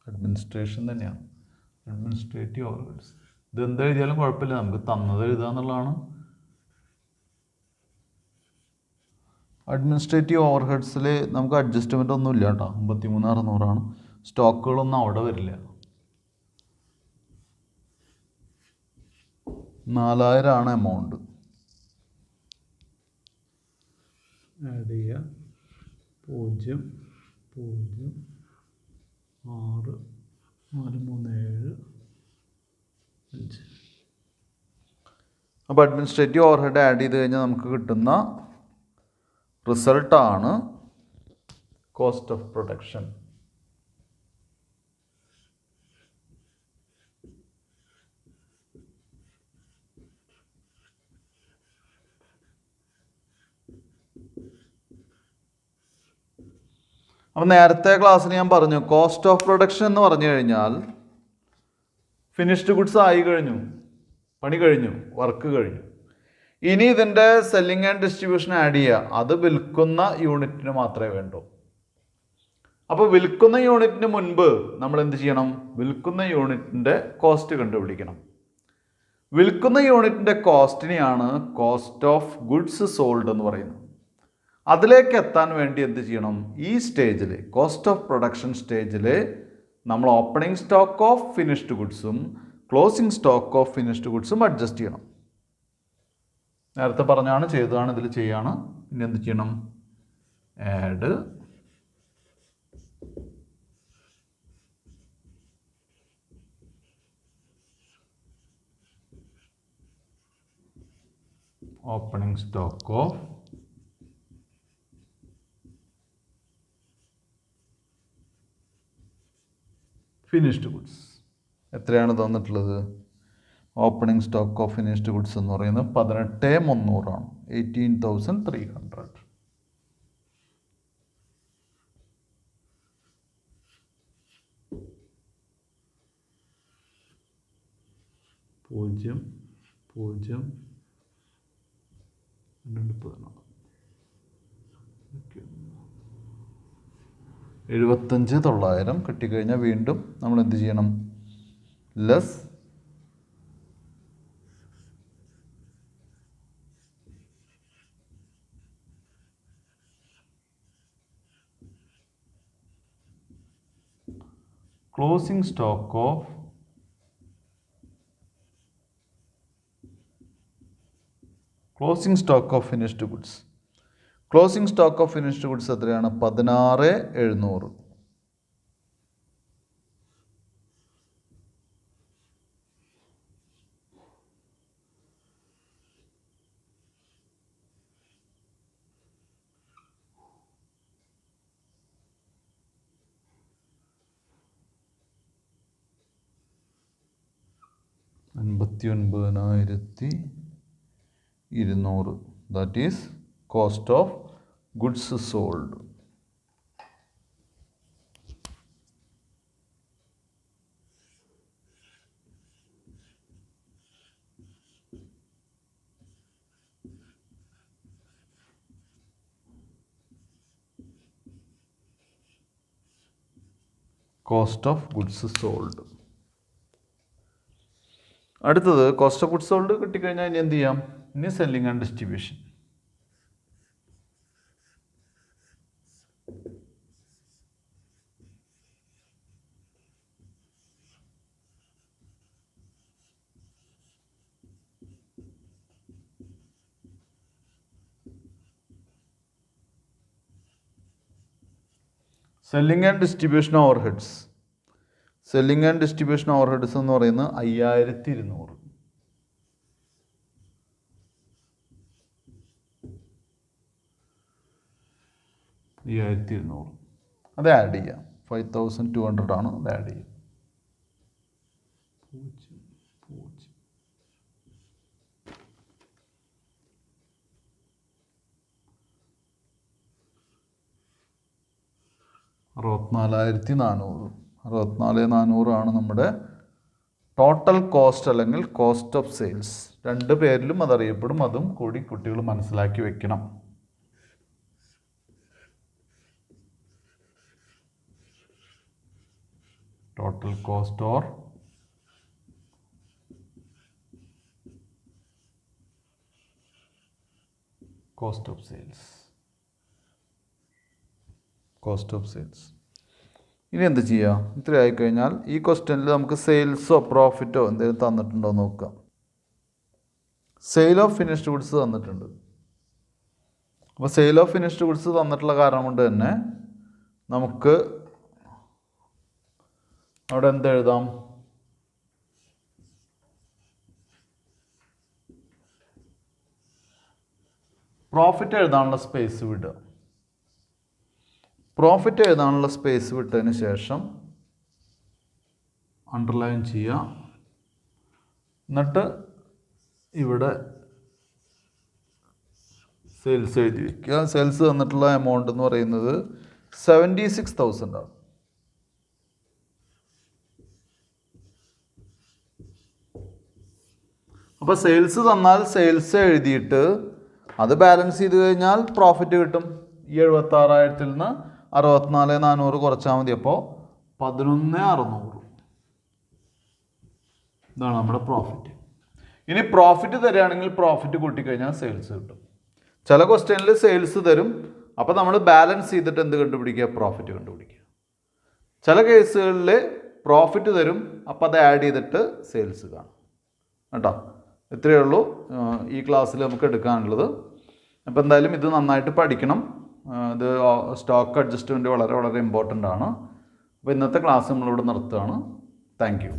അഡ്മിനിസ്ട്രേഷൻ തന്നെയാണ്. Administrative overheads. ഇതെന്ത് എഴുതിയാലും കുഴപ്പമില്ല, നമുക്ക് തന്നത് എഴുതുക എന്നുള്ളതാണ്. അഡ്മിനിസ്ട്രേറ്റീവ് ഓവർഹെഡ്സിൽ നമുക്ക് അഡ്ജസ്റ്റ്മെൻ്റ് ഒന്നും ഇല്ല കേട്ടോ. 53,600 സ്റ്റോക്കുകളൊന്നും അവിടെ വരില്ല. 4,000 എമൗണ്ട് ആഡ് ചെയ്യുക. 0, 0, 6, 4, 3, 7, 5. അപ്പോൾ അഡ്മിനിസ്ട്രേറ്റീവ് ഓവർഹെഡ് ആഡ് ചെയ്ത് കഴിഞ്ഞാൽ നമുക്ക് കിട്ടുന്ന റിസൾട്ടാണ് കോസ്റ്റ് ഓഫ് പ്രൊഡക്ഷൻ. അപ്പം നേരത്തെ ക്ലാസ്സിൽ ഞാൻ പറഞ്ഞു കോസ്റ്റ് ഓഫ് പ്രൊഡക്ഷൻ എന്ന് പറഞ്ഞു കഴിഞ്ഞാൽ ഫിനിഷ്ഡ് ഗുഡ്സ് ആയി കഴിഞ്ഞു, പണി കഴിഞ്ഞു, വർക്ക് കഴിഞ്ഞു. ഇനി ഇതിൻ്റെ സെല്ലിംഗ് ആൻഡ് ഡിസ്ട്രിബ്യൂഷൻ ആഡ് ചെയ്യുക. അത് വിൽക്കുന്ന യൂണിറ്റിന് മാത്രമേ വേണ്ടൂ. അപ്പോൾ വിൽക്കുന്ന യൂണിറ്റിന് മുൻപ് നമ്മൾ എന്ത് ചെയ്യണം? വിൽക്കുന്ന യൂണിറ്റിൻ്റെ കോസ്റ്റ് കണ്ടുപിടിക്കണം. വിൽക്കുന്ന യൂണിറ്റിൻ്റെ കോസ്റ്റിനെയാണ് കോസ്റ്റ് ഓഫ് ഗുഡ്സ് സോൾഡ് എന്ന് പറയുന്നത്. അതിലേക്ക് എത്താൻ വേണ്ടി എന്ത് ചെയ്യണം? ഈ സ്റ്റേജിൽ കോസ്റ്റ് ഓഫ് പ്രൊഡക്ഷൻ സ്റ്റേജിൽ നമ്മൾ ഓപ്പണിംഗ് സ്റ്റോക്ക് ഓഫ് ഫിനിഷ്ഡ് ഗുഡ്സും ക്ലോസിംഗ് സ്റ്റോക്ക് ഓഫ് ഫിനിഷ്ഡ് ഗുഡ്സും അഡ്ജസ്റ്റ് ചെയ്യണം. നേരത്തെ പറഞ്ഞാണ്, ചെയ്തതാണ്, ഇതിൽ ചെയ്യാണ്. ഇനി എന്ത് ചെയ്യണം? Add opening stock of finished goods. എത്രയാണ് തന്നിട്ടുള്ളത്? Opening stock of finished goods എന്ന് പറയുന്നത് 18,300 ആണ്. 18,300. പൂജ്യം 75,900 കിട്ടിക്കഴിഞ്ഞാൽ വീണ്ടും നമ്മൾ എന്ത് ചെയ്യണം? Less closing stock of finished goods. Closing stock of finished goods എത്രയാണ്? 16,700. $59,200. That is cost of goods sold. Cost of goods sold. അടുത്തത് കോസ്റ്റ് ഓഫ് ഗുഡ്സ് സോൾഡ് കിട്ടിക്കഴിഞ്ഞാൽ ഇനി എന്ത് ചെയ്യാം? ഇനി selling and distribution. Selling and distribution overheads. Selling and distribution overheads എന്ന് പറയുന്നത് 5,200. അത് ആഡ് ചെയ്യാം. 5,200 ആണ്. അത് ആഡ് ചെയ്യാം. 64,400. 64,400 ആണ് നമ്മുടെ ടോട്ടൽ കോസ്റ്റ് അല്ലെങ്കിൽ കോസ്റ്റ് ഓഫ് സെയിൽസ്. രണ്ട് പേരിലും അതറിയപ്പെടും. അതും കൂടി കുട്ടികൾ മനസ്സിലാക്കി വെക്കണം. Total cost or cost of sales. Cost of sales. ഇനി എന്ത് ചെയ്യുക? ഇത്ര ആയിക്കഴിഞ്ഞാൽ ഈ ക്വസ്റ്റ്യനിൽ നമുക്ക് സെയിൽസോ പ്രോഫിറ്റോ എന്തെങ്കിലും തന്നിട്ടുണ്ടോ എന്ന് നോക്കാം. സെയിൽ ഓഫ് ഫിനിഷ്ഡ് ഗുഡ്സ് തന്നിട്ടുണ്ട്. അപ്പോൾ സെയിൽ ഓഫ് ഫിനിഷ്ഡ് ഗുഡ്സ് തന്നിട്ടുള്ള കാരണം കൊണ്ട് തന്നെ നമുക്ക് അവിടെ എന്തെഴുതാം? പ്രോഫിറ്റ് എഴുതാനുള്ള സ്പേസ് വിടുക. പ്രോഫിറ്റ് എഴുതാനുള്ള സ്പേസ് വിട്ടതിന് ശേഷം അണ്ടർലൈൻ ചെയ്യുക. എന്നിട്ട് ഇവിടെ സെയിൽസ് എഴുതി വയ്ക്കുക. സെയിൽസ് തന്നിട്ടുള്ള എമൗണ്ട് എന്ന് പറയുന്നത് 76,000 ആണ്. അപ്പോൾ സെയിൽസ് തന്നാൽ സെയിൽസ് എഴുതിയിട്ട് അത് ബാലൻസ് ചെയ്ത് കഴിഞ്ഞാൽ പ്രോഫിറ്റ് കിട്ടും. ഈ 76,000 നിന്ന് 64,400 കുറച്ചാൽ മതി. അപ്പോൾ 11,600. ഇതാണ് നമ്മുടെ പ്രോഫിറ്റ്. ഇനി പ്രോഫിറ്റ് തരികയാണെങ്കിൽ പ്രോഫിറ്റ് കൂട്ടിക്കഴിഞ്ഞാൽ സെയിൽസ് കിട്ടും. ചില ക്വസ്റ്റ്യനിൽ സെയിൽസ് തരും. അപ്പോൾ നമ്മൾ ബാലൻസ് ചെയ്തിട്ട് എന്ത് കണ്ടുപിടിക്കുക? പ്രോഫിറ്റ് കണ്ടുപിടിക്കുക. ചില കേസുകളിൽ പ്രോഫിറ്റ് തരും. അപ്പോൾ അത് ആഡ് ചെയ്തിട്ട് സെയിൽസ് കാണും കേട്ടോ. ഇത്രയേ ഉള്ളൂ ഈ ക്ലാസ്സിൽ നമുക്ക് എടുക്കാനുള്ളത്. അപ്പോൾ എന്തായാലും ഇത് നന്നായിട്ട് പഠിക്കണം. ഇത് സ്റ്റോക്ക് അഡ്ജസ്റ്റ്മെൻറ്റ് വളരെ വളരെ ഇമ്പോർട്ടൻ്റ് ആണ്. അപ്പോൾ ഇന്നത്തെ ക്ലാസ് നമ്മളിവിടെ നിർത്തുകയാണ്. Thank you.